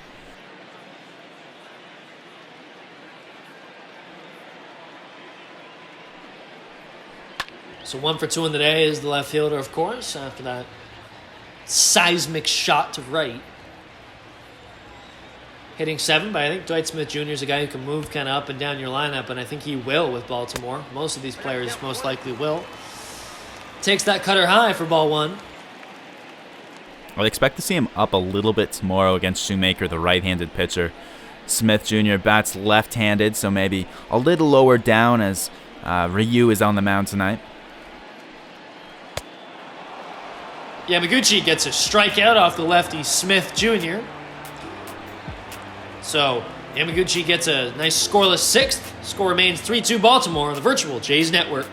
So 1 for 2 in the day is the left fielder, of course, after that seismic shot to right. Hitting 7, but I think Dwight Smith Jr. is a guy who can move kind of up and down your lineup, and I think he will with Baltimore. Most of these players most likely will. Takes that cutter high for ball 1. I'd expect to see him up a little bit tomorrow against Shoemaker, the right-handed pitcher. Smith Jr. bats left-handed, so maybe a little lower down as Ryu is on the mound tonight. Yamaguchi gets a strikeout off the lefty Smith Jr. So Yamaguchi gets a nice scoreless 6th. Score remains 3-2 Baltimore on the virtual Jays Network.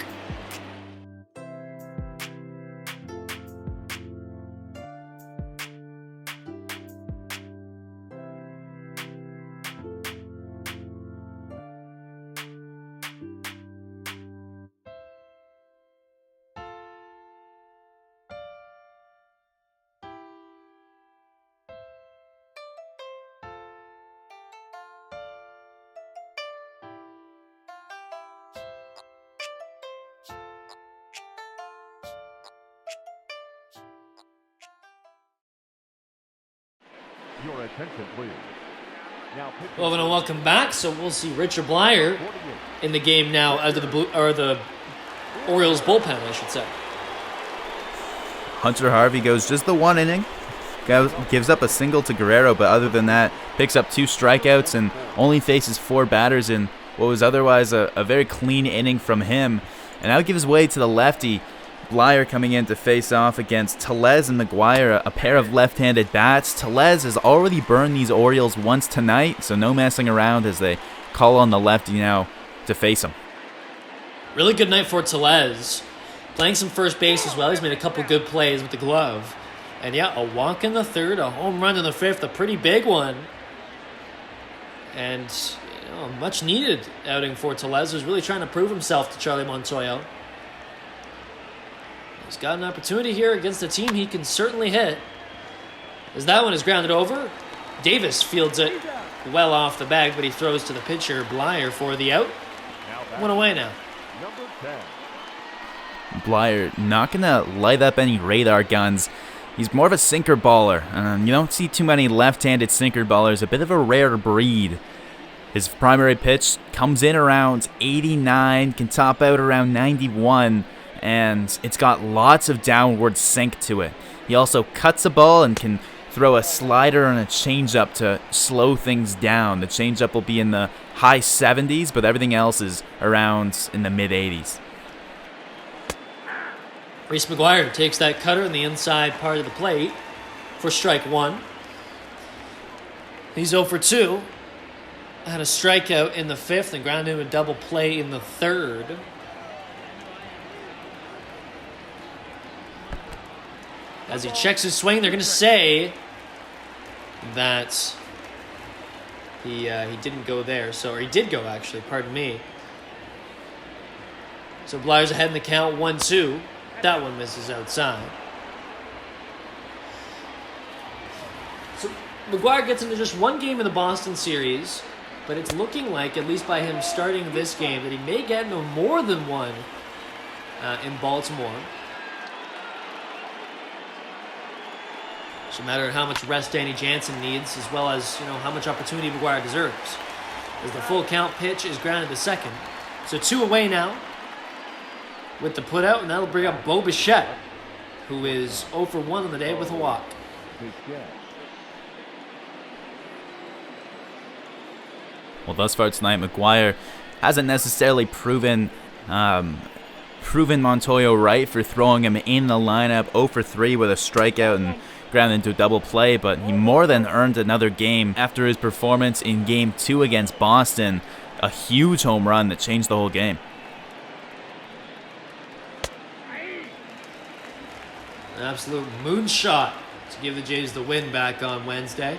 Your attention, please. Now Well, and welcome back. So we'll see Richard Blyer in the game now out of the Orioles bullpen, I should say. Hunter Harvey goes just the 1 inning. Gives up a single to Guerrero, but other than that, picks up 2 strikeouts and only faces 4 batters in what was otherwise a very clean inning from him. And now gives way to the lefty. Blyer coming in to face off against Tellez and Maguire, a pair of left-handed bats. Tellez has already burned these Orioles once tonight, so no messing around as they call on the lefty now to face him. Really good night for Tellez. Playing some first base as well. He's made a couple good plays with the glove. And yeah, a walk in the 3rd, a home run in the 5th, a pretty big one. And a much needed outing for Tellez, who's really trying to prove himself to Charlie Montoyo. He's got an opportunity here against a team he can certainly hit. As that one is grounded over, Davis fields it well off the bag, but he throws to the pitcher, Blyer, for the out. 1 away now. number 10. Blyer not going to light up any radar guns. He's more of a sinker baller. You don't see too many left-handed sinker ballers, a bit of a rare breed. His primary pitch comes in around 89, can top out around 91, and it's got lots of downward sink to it. He also cuts a ball and can throw a slider and a changeup to slow things down. The changeup will be in the high 70s, but everything else is around in the mid 80s. Reese Maguire takes that cutter in the inside part of the plate for strike 1. He's 0 for 2. Had a strikeout in the 5th and grounded into a double play in the 3rd. As he checks his swing, they're going to say that he didn't go there. Or he did go, actually. Pardon me. So Blyer's ahead in the count, 1-2. That one misses outside. So Maguire gets into just one game in the Boston series. but it's looking like, at least by him starting this game, that he may get no more than one in Baltimore. It's a matter of how much rest Danny Jansen needs, as well as how much opportunity Maguire deserves. As the full count pitch is grounded to second. So 2 away now with the put out, and that'll bring up Bo Bichette, who is 0 for 1 on the day with a walk. Well, thus far tonight, Maguire hasn't necessarily proven Montoyo right for throwing him in the lineup. 0 for 3 with a strikeout and ground into a double play, but he more than earned another game after his performance in Game 2 against Boston. A huge home run that changed the whole game. An absolute moonshot to give the Jays the win back on Wednesday.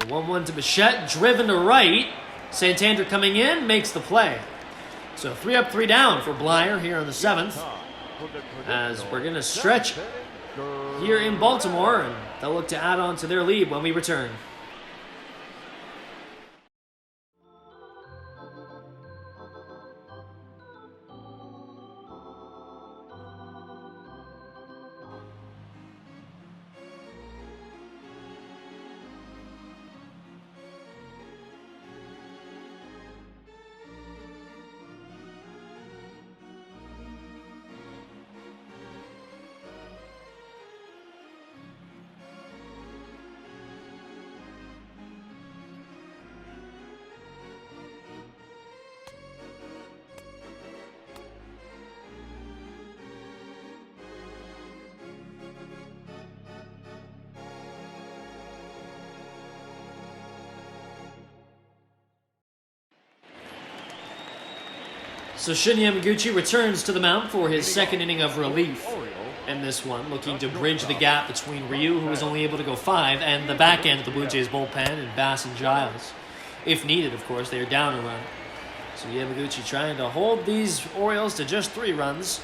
1-1 to Bichette, driven to right. Santander coming in, makes the play. So 3 up, 3 down for Blyer here on the 7th. As we're going to stretch here in Baltimore, and they'll look to add on to their lead when we return. So Shun Yamaguchi returns to the mound for his second inning of relief in this one, looking to bridge the gap between Ryu, who was only able to go 5, and the back end of the Blue Jays bullpen, and Bass and Giles. If needed, of course, they are down a run. So Yamaguchi trying to hold these Orioles to just 3 runs.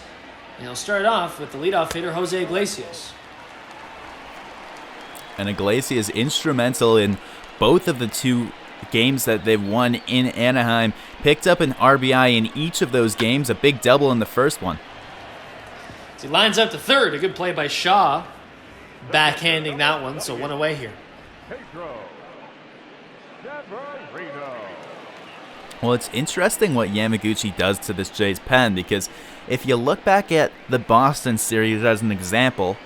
And he'll start off with the leadoff hitter, Jose Iglesias. And Iglesias instrumental in both of the 2 games that they've won in Anaheim. Picked up an RBI in each of those games, a big double in the first one. So he lines up to third, a good play by Shaw, backhanding that one, so 1 away here. Well, it's interesting what Yamaguchi does to this Jays pen, because if you look back at the Boston series as an example,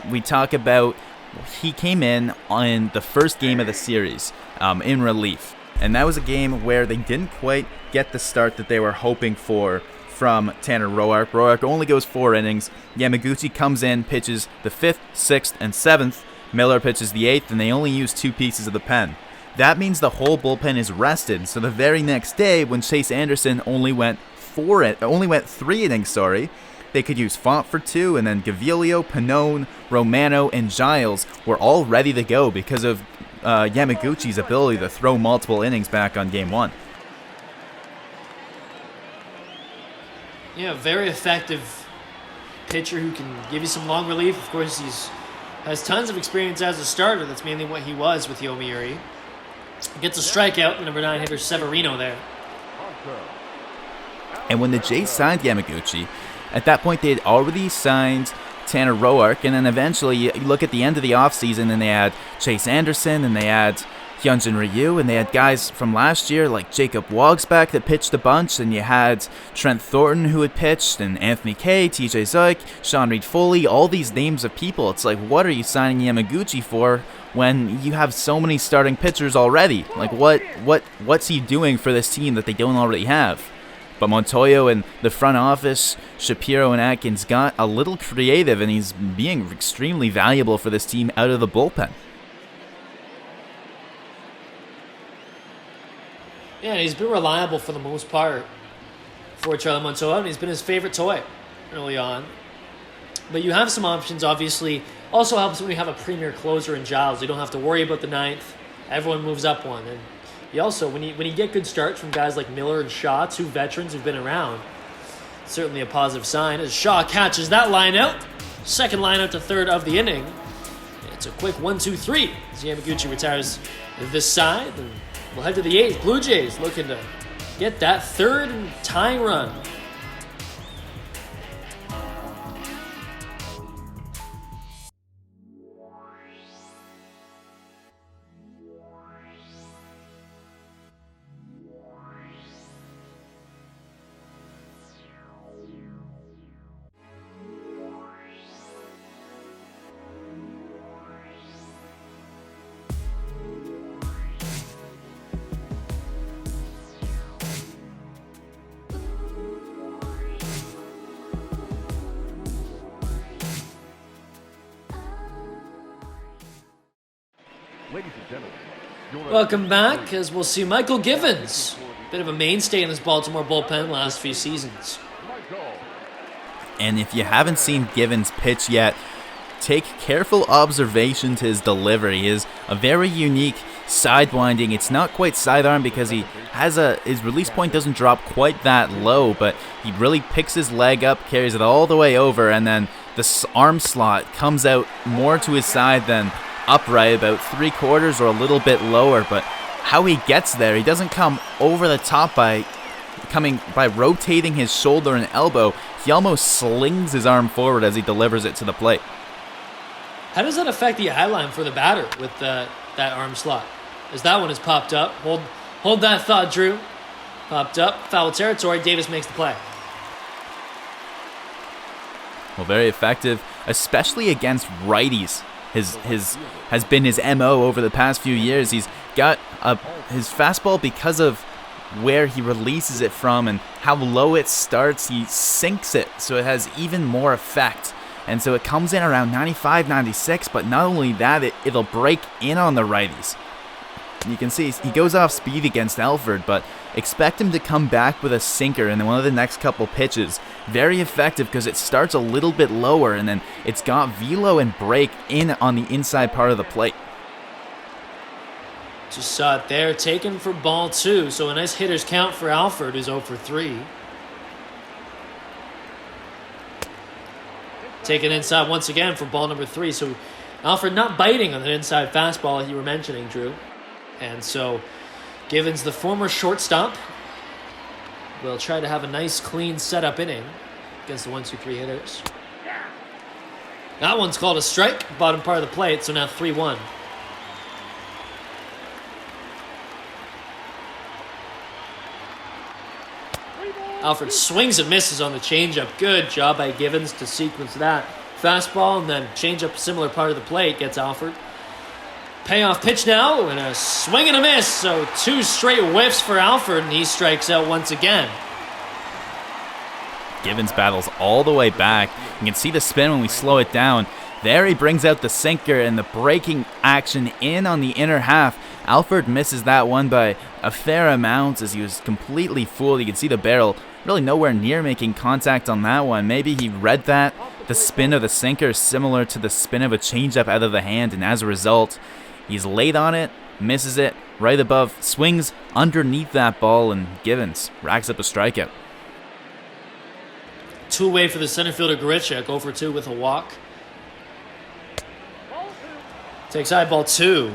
we talk about he came in on the first game of the series in relief. And that was a game where they didn't quite get the start that they were hoping for from Tanner Roark. Roark only goes 4 innings. Yamaguchi comes in, pitches the 5th, 6th, and 7th. Miller pitches the 8th, and they only use 2 pieces of the pen. That means the whole bullpen is rested. So the very next day, when Chase Anderson only went 3 innings, they could use Font for 2, and then Gavilio, Pannone, Romano, and Giles were all ready to go because of Yamaguchi's ability to throw multiple innings back on Game 1. Yeah, very effective pitcher who can give you some long relief. Of course, has tons of experience as a starter. That's mainly what he was with Yomiuri. Gets a strikeout, the number 9 hitter Severino there. And when the Jays signed Yamaguchi, at that point they had already signed Tanner Roark, and then eventually you look at the end of the offseason and they had Chase Anderson, and they had Hyun-Jin Ryu, and they had guys from last year like Jacob Wagsback that pitched a bunch, and you had Trent Thornton who had pitched, and Anthony Kay, TJ Zeuch, Sean Reed Foley, all these names of people. It's like, what are you signing Yamaguchi for when you have so many starting pitchers already? Like, what's he doing for this team that they don't already have? But Montoyo and the front office, Shapiro and Atkins, got a little creative, and he's being extremely valuable for this team out of the bullpen. Yeah, he's been reliable for the most part for Charlie Montoyo, and he's been his favorite toy early on. But you have some options, obviously. Also helps when you have a premier closer in Giles. You don't have to worry about the 9th. Everyone moves up one. And you also, when you get good starts from guys like Miller and Shaw, 2 veterans who've been around, certainly a positive sign as Shaw catches that line out. Second line out to third of the inning. It's a quick 1-2-3 as Yamaguchi retires this side. And we'll head to the 8th. Blue Jays looking to get that third tying run. Ladies and gentlemen, your Welcome back, as we'll see Michael Givens, bit of a mainstay in this Baltimore bullpen last few seasons. And if you haven't seen Givens pitch yet, take careful observation to his delivery. He is a very unique sidewinding. It's not quite sidearm because he has his release point doesn't drop quite that low, but he really picks his leg up, carries it all the way over, and then the arm slot comes out more to his side than upright, about 3/4 or a little bit lower. But how he gets there, he doesn't come over the top by rotating his shoulder and elbow. He almost slings his arm forward as he delivers it to the plate. How does that affect the eye line for the batter with that arm slot? As that one has popped up. Hold that thought, Drew. Popped up, foul territory. Davis makes the play. Well, very effective, especially against righties. Has been his MO over the past few years. He's got his fastball, because of where he releases it from and how low it starts, he sinks it so it has even more effect. And so it comes in around 95, 96, but not only that, it'll break in on the righties. You can see he goes off speed against Alfred, but expect him to come back with a sinker in one of the next couple pitches. Very effective because it starts a little bit lower and then it's got velo and break in on the inside part of the plate. Just saw it there, taken for ball 2. So a nice hitter's count for Alfred, who's 0 for 3. Taken inside once again for ball number 3. So Alfred not biting on the inside fastball you were mentioning, Drew. And so Givens, the former shortstop, will try to have a nice, clean setup inning against the 1-2-3 hitters. That one's called a strike, bottom part of the plate, so now 3-1. Alfred swings and misses on the changeup. Good job by Givens to sequence that fastball, and then changeup, similar part of the plate, gets Alfred. Payoff pitch now, and a swing and a miss. So 2 straight whiffs for Alfred, and he strikes out once again. Givens battles all the way back. You can see the spin when we slow it down. There he brings out the sinker and the breaking action in on the inner half. Alfred misses that one by a fair amount as he was completely fooled. You can see the barrel really nowhere near making contact on that one. Maybe he read that. The spin of the sinker is similar to the spin of a changeup out of the hand, and as a result, he's late on it, misses it right above, swings underneath that ball, and Givens racks up a strikeout. 2 away for the center fielder Grichuk, 0 for 2 with a walk. Takes high ball 2.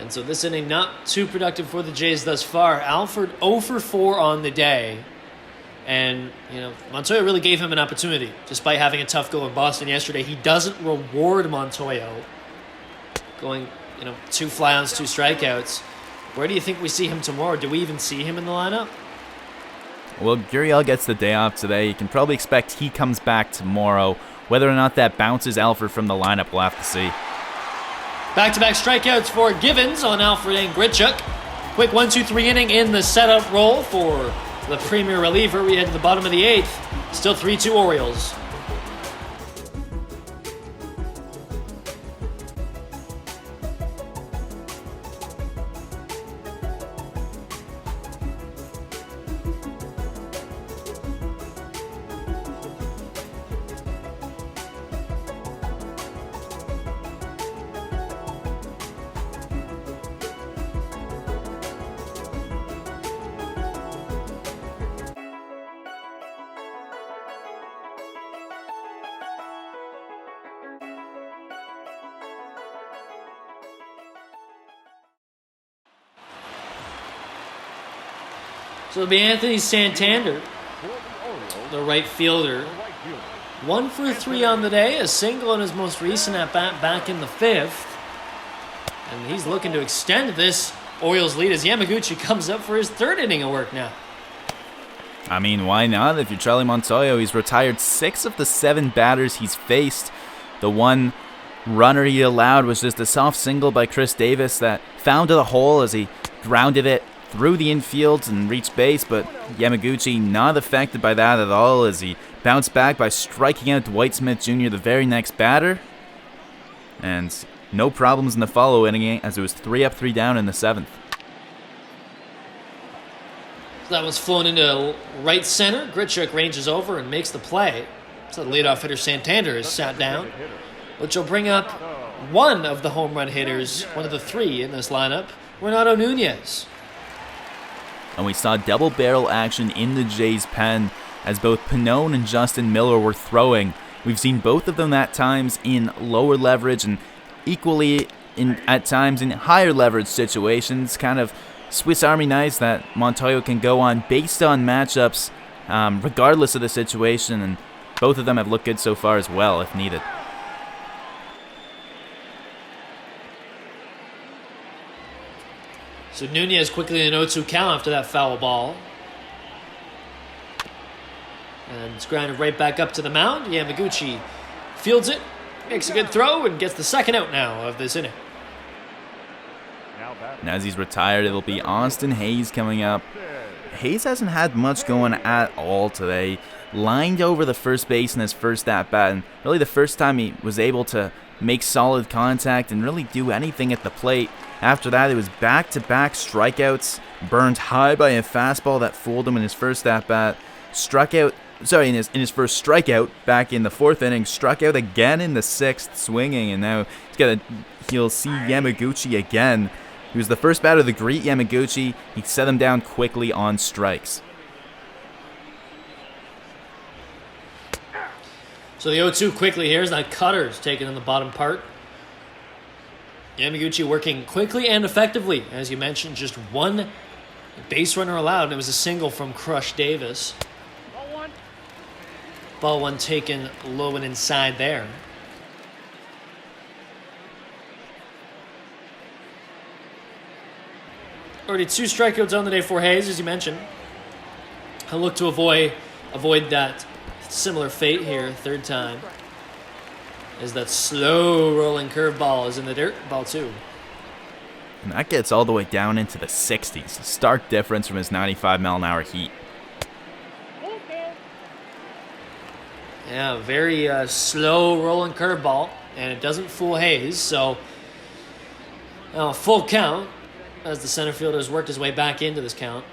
And so this inning not too productive for the Jays thus far. Alfred 0 for 4 on the day. And, Montoya really gave him an opportunity. Despite having a tough go in Boston yesterday, he doesn't reward Montoya. Going, 2 fly-outs, 2 strikeouts. Where do you think we see him tomorrow? Do we even see him in the lineup? Well, Gurriel gets the day off today. You can probably expect he comes back tomorrow. Whether or not that bounces Alfred from the lineup, we'll have to see. Back-to-back strikeouts for Givens on Alfred and Grichuk. Quick 1-2-3 inning in the setup role for the premier reliever. We head to the bottom of the 8th. Still 3-2 Orioles. So it'll be Anthony Santander, the right fielder. 1 for 3 on the day, a single in his most recent at-bat back in the 5th. And he's looking to extend this Orioles lead as Yamaguchi comes up for his 3rd inning of work now. I mean, why not? If you're Charlie Montoyo, he's retired 6 of the 7 batters he's faced. The one runner he allowed was just a soft single by Chris Davis that found to the hole as he grounded it through the infield and reached base, but Yamaguchi not affected by that at all as he bounced back by striking out Dwight Smith Jr. the very next batter. And no problems in the follow inning as it was 3 up, 3 down in the 7th. So that was flown into right center. Grichuk ranges over and makes the play. So the leadoff hitter Santander is sat down, which will bring up one of the home run hitters, one of the 3 in this lineup, Fernando Nunez. And we saw double barrel action in the Jays' pen as both Pannone and Justin Miller were throwing. We've seen both of them at times in lower leverage and equally at times in higher leverage situations. Kind of Swiss Army knives that Montoyo can go on based on matchups regardless of the situation, and both of them have looked good so far as well if needed. So Nunez quickly in an 0-2 count after that foul ball. And it's grounded right back up to the mound. Yamaguchi fields it, makes a good throw, and gets the 2nd out now of this inning. And as he's retired, it'll be Austin Hayes coming up. Hayes hasn't had much going at all today. Lined over the first base in his first at-bat, and really the first time he was able to make solid contact and really do anything at the plate. After that, it was back-to-back strikeouts, burned high by a fastball that fooled him in his first at-bat, in his first strikeout back in the 4th inning, struck out again in the 6th, swinging, and now he'll see Yamaguchi again. He was the first batter to greet Yamaguchi. He set him down quickly on strikes. So the 0-2 quickly here is that cutter's taken in the bottom part. Yamaguchi working quickly and effectively. As you mentioned, just 1 base runner allowed, and it was a single from Crush Davis. Ball 1 taken low and inside there. Already 2 strikeouts on the day for Hayes, as you mentioned. He'll look to avoid that similar fate here, 3rd time. As that slow rolling curveball is in the dirt, ball 2. And that gets all the way down into the 60s. A stark difference from his 95-mile-an-hour heat. Yeah, very slow rolling curveball, and it doesn't fool Hayes, so full count as the center fielder has worked his way back into this count.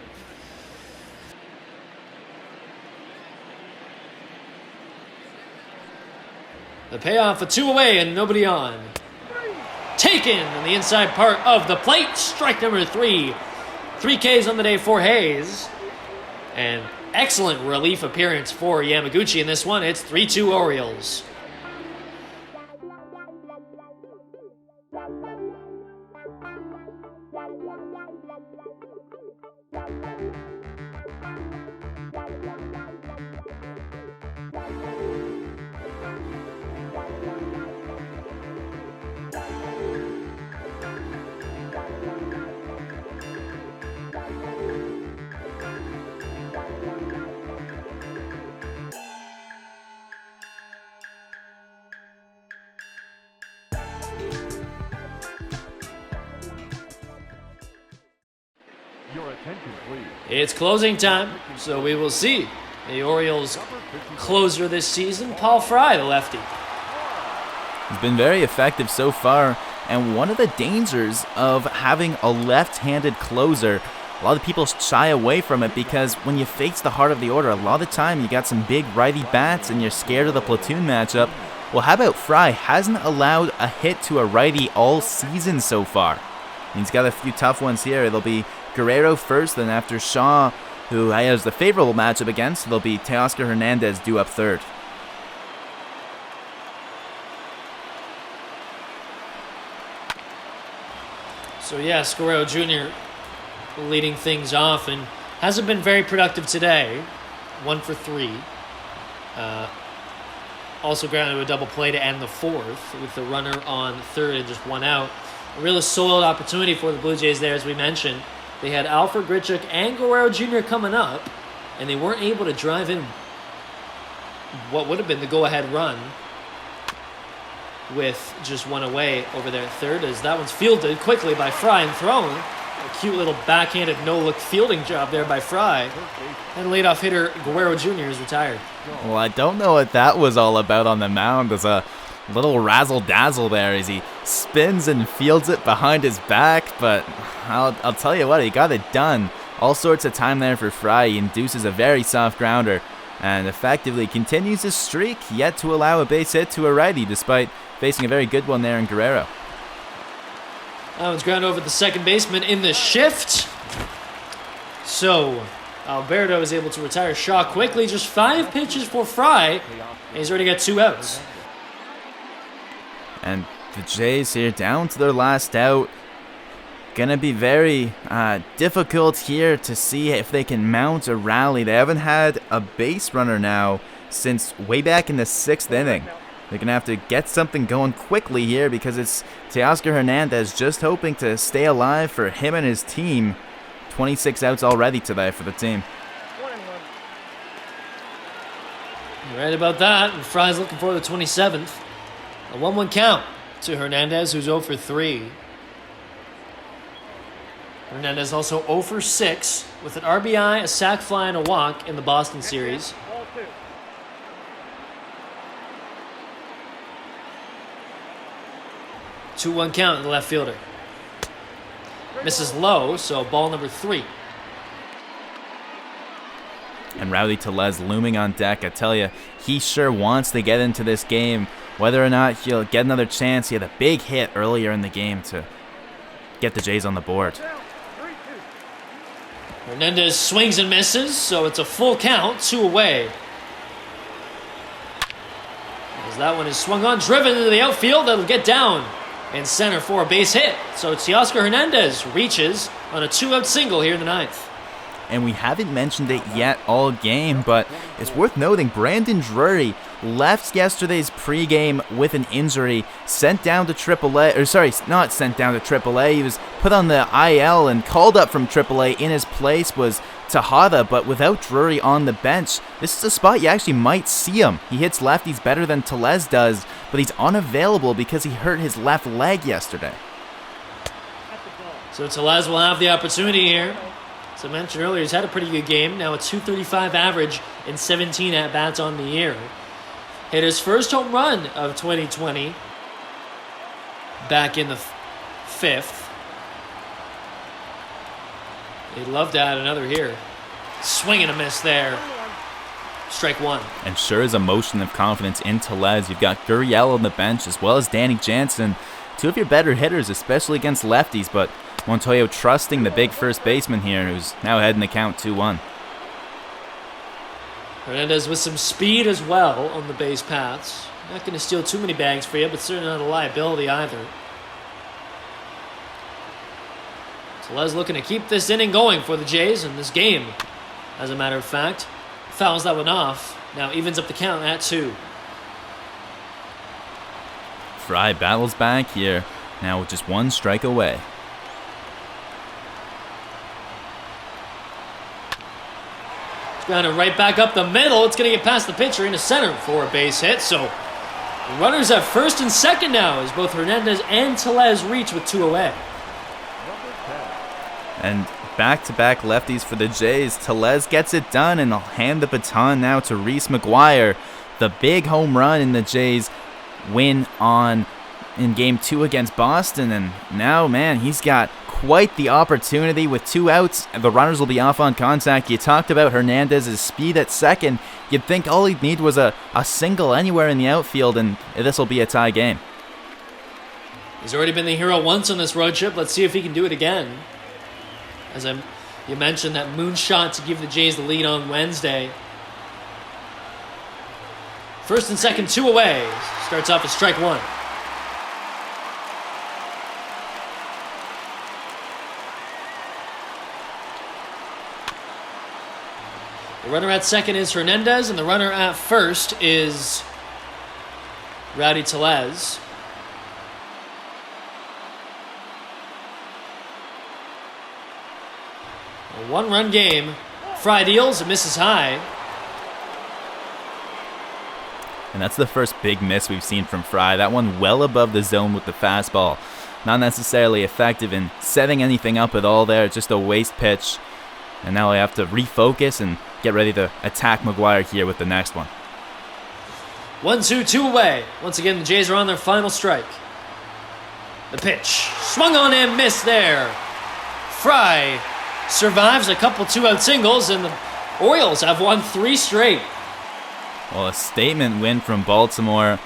The payoff, a 2 away and nobody on. Taken on the inside part of the plate. Strike number 3. 3 Ks on the day for Hayes. And excellent relief appearance for Yamaguchi in this one. It's 3-2 Orioles. Your attention, please. It's closing time, so we will see the Orioles closer this season, Paul Farough, the lefty. He's been very effective so far, and one of the dangers of having a left-handed closer, a lot of people shy away from it because when you face the heart of the order, a lot of the time you got some big righty bats and you're scared of the platoon matchup. Well, how about Fry hasn't allowed a hit to a righty all season so far? He's got a few tough ones here. It'll be Guerrero first, then after Shaw, who he has the favorable matchup against, there'll be Teoscar Hernandez due up third. So yes, Guerrero Jr. leading things off, and Hasn't been very productive today. 1 for 3. Also grounded to a double play to end the fourth with the runner on third and just 1 out. A really solid opportunity for the Blue Jays there, as we mentioned. They had Alfred Grichuk and Guerrero Jr. coming up, and they weren't able to drive in what would have been the go-ahead run with just 1 away over there at third, as that one's fielded quickly by Fry and thrown. A cute little backhanded no-look fielding job there by Fry. And leadoff hitter Guerrero Jr. is retired. Well, I don't know what that was all about on the mound. There's a little razzle-dazzle there as he spins and fields it behind his back, but I'll tell you what, he got it done. All sorts of time there for Fry. He induces a very soft grounder and effectively continues his streak, yet to allow a base hit to a righty despite facing a very good one there in Guerrero. That one's ground over the second baseman in the shift. So Alberto is able to retire Shaw quickly. Just 5 pitches for Fry, and he's already got 2 outs. And the Jays here down to their last out. Gonna be very difficult here to see if they can mount a rally. They haven't had a base runner now since way back in the 6th inning. They're gonna have to get something going quickly here because it's Teoscar Hernandez just hoping to stay alive for him and his team. 26 outs already today for the team. You're right about that, and Fry's looking for the 27th. A 1-1 count to Hernandez, who's 0 for 3. Hernandez also 0 for 6 with an RBI, a sac fly, and a walk in the Boston series. 2-1 count in the left fielder. Misses low, so ball number 3. And Rowdy Tellez looming on deck. I tell you, he sure wants to get into this game. Whether or not he'll get another chance, he had a big hit earlier in the game to get the Jays on the board. Hernandez swings and misses, so it's a full count, 2 away. As that one is swung on, driven into the outfield, that'll get down in center for a base hit. So Teoscar Hernandez reaches on a 2-out single here in the 9th. And we haven't mentioned it yet all game, but it's worth noting Brandon Drury left yesterday's pregame with an injury, sent down to AAA, or sorry, not sent down to AAA, he was put on the IL and called up from AAA. In his place was Tejada, but without Drury on the bench, this is a spot you actually might see him. He hits lefties better than Tellez does, but he's unavailable because he hurt his left leg yesterday. So Tellez will have the opportunity here. As I mentioned earlier, he's had a pretty good game. Now a .235 average in 17 at-bats on the year. Hit his first home run of 2020 back in the 5th. He'd love to add another here. Swing and a miss there. Strike 1. And sure is a motion of confidence in Tellez. You've got Gurriel on the bench as well as Danny Jansen. 2 of your better hitters, especially against lefties, but Montoyo trusting the big first baseman here, who's now heading the count 2-1. Hernandez with some speed as well on the base paths. Not going to steal too many bags for you, but certainly not a liability either. Tellez looking to keep this inning going for the Jays in this game. As a matter of fact, fouls that one off. Now evens up the count at 2. Fry battles back here, now with just 1 strike away. Grounded right back up the middle. It's going to get past the pitcher into center for a base hit. So runners at first and second now as both Hernandez and Tellez reach with 2 away. And back-to-back lefties for the Jays. Tellez gets it done, and they'll hand the baton now to Reese Maguire. The big home run in the Jays win in Game 2 against Boston. And now, man, he's got quite the opportunity with 2 outs. The runners will be off on contact. You talked about Hernandez's speed at second. You'd think all he'd need was a single anywhere in the outfield, and this will be a tie game. He's already been the hero once on this road trip. Let's see if he can do it again. As you mentioned, that moonshot to give the Jays the lead on Wednesday. First and second, 2 away. Starts off at strike 1. The runner at second is Hernandez, and the runner at first is Rowdy Tellez. A one-run game. Fry deals, it misses high. And that's the first big miss we've seen from Fry. That one well above the zone with the fastball. Not necessarily effective in setting anything up at all there. Just a waste pitch. And now I have to refocus and get ready to attack Maguire here with the next one. 1-2 away. Once again, the Jays are on their final strike. The pitch. Swung on and missed there. Fry survives a couple two-out singles, and the Orioles have won 3 straight. Well, a statement win from Baltimore.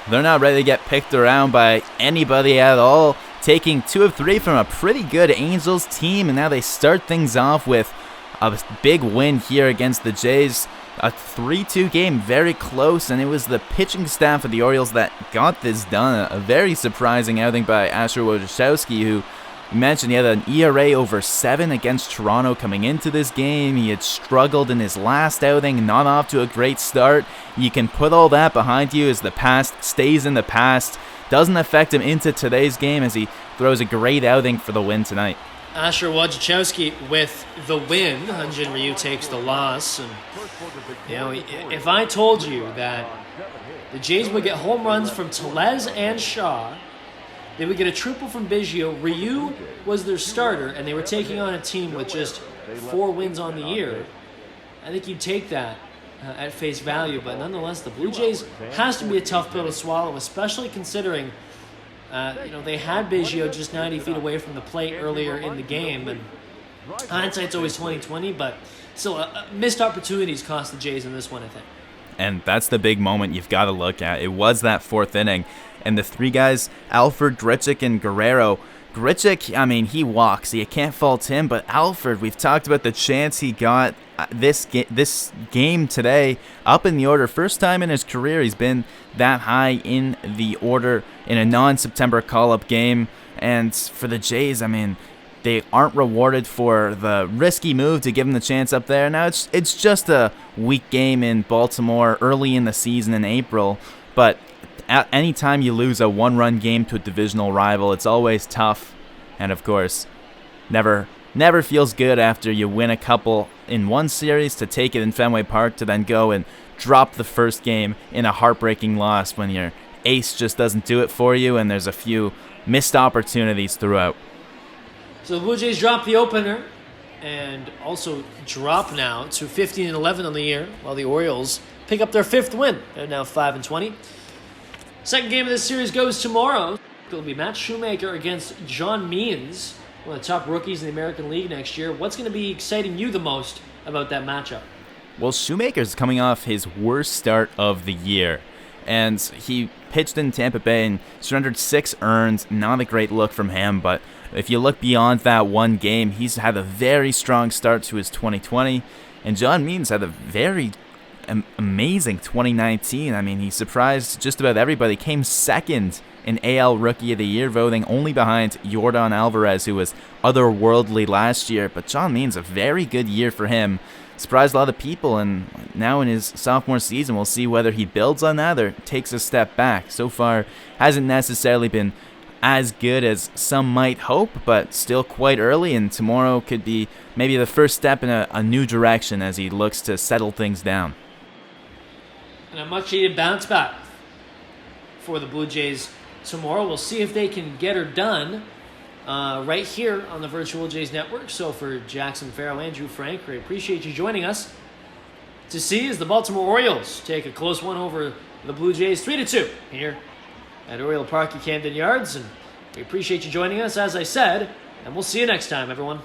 They're not ready to get picked around by anybody at all. Taking 2 of 3 from a pretty good Angels team, and now they start things off with a big win here against the Jays. A 3-2 game, very close, and it was the pitching staff of the Orioles that got this done. A very surprising outing by Asher Wojciechowski, who you mentioned he had an ERA over 7 against Toronto coming into this game. He had struggled in his last outing, not off to a great start. You can put all that behind you as the past stays in the past. Doesn't affect him into today's game as he throws a great outing for the win tonight. Asher Wojciechowski with the win. Hyun-Jin Ryu takes the loss. And, if I told you that the Jays would get home runs from Tellez and Shaw, they would get a triple from Biggio. Ryu was their starter, and they were taking on a team with just 4 wins on the year. I think you'd take that at face value, but nonetheless, the Blue Jays has to be a tough pill to swallow, especially considering they had Biggio just 90 feet away from the plate earlier in the game, and hindsight's always 20/20, but still, missed opportunities cost the Jays in this one, I think. And that's the big moment you've got to look at. It was that 4th inning, and the 3 guys, Alfred, Grichuk, and Guerrero. Grichuk, he walks. You can't fault him, but Alfred, we've talked about the chance he got this game today up in the order. First time in his career he's been that high in the order in a non-September call-up game. And for the Jays, they aren't rewarded for the risky move to give him the chance up there. Now, it's just a weak game in Baltimore early in the season in April, but at any time you lose a one-run game to a divisional rival, it's always tough. And of course, never feels good after you win a couple in one series to take it in Fenway Park to then go and drop the first game in a heartbreaking loss when your ace just doesn't do it for you and there's a few missed opportunities throughout. So the Blue Jays drop the opener and also drop now to 15-11 on the year, while the Orioles pick up their 5th win. They're now 5-20. Second game of this series goes tomorrow. It'll be Matt Shoemaker against John Means, one of the top rookies in the American League next year. What's going to be exciting you the most about that matchup? Well, Shoemaker's coming off his worst start of the year, and he pitched in Tampa Bay and surrendered 6 earned. Not a great look from him, but if you look beyond that one game, he's had a very strong start to his 2020, and John Means had a very amazing 2019. He surprised just about everybody, came 2nd in AL Rookie of the Year voting, only behind Yordan Alvarez, who was otherworldly last year. But John Means, a very good year for him. Surprised a lot of people, and now in his sophomore season, we'll see whether he builds on that or takes a step back. So far, hasn't necessarily been as good as some might hope, but still quite early, and tomorrow could be maybe the first step in a new direction as he looks to settle things down. And a much-needed bounce back for the Blue Jays tomorrow. We'll see if they can get her done right here on the Virtual Jays Network. So for Jackson, Farough, and Drew Frank, we appreciate you joining us to see as the Baltimore Orioles take a close one over the Blue Jays 3-2 here at Oriole Park at Camden Yards. And we appreciate you joining us, as I said, and we'll see you next time, everyone.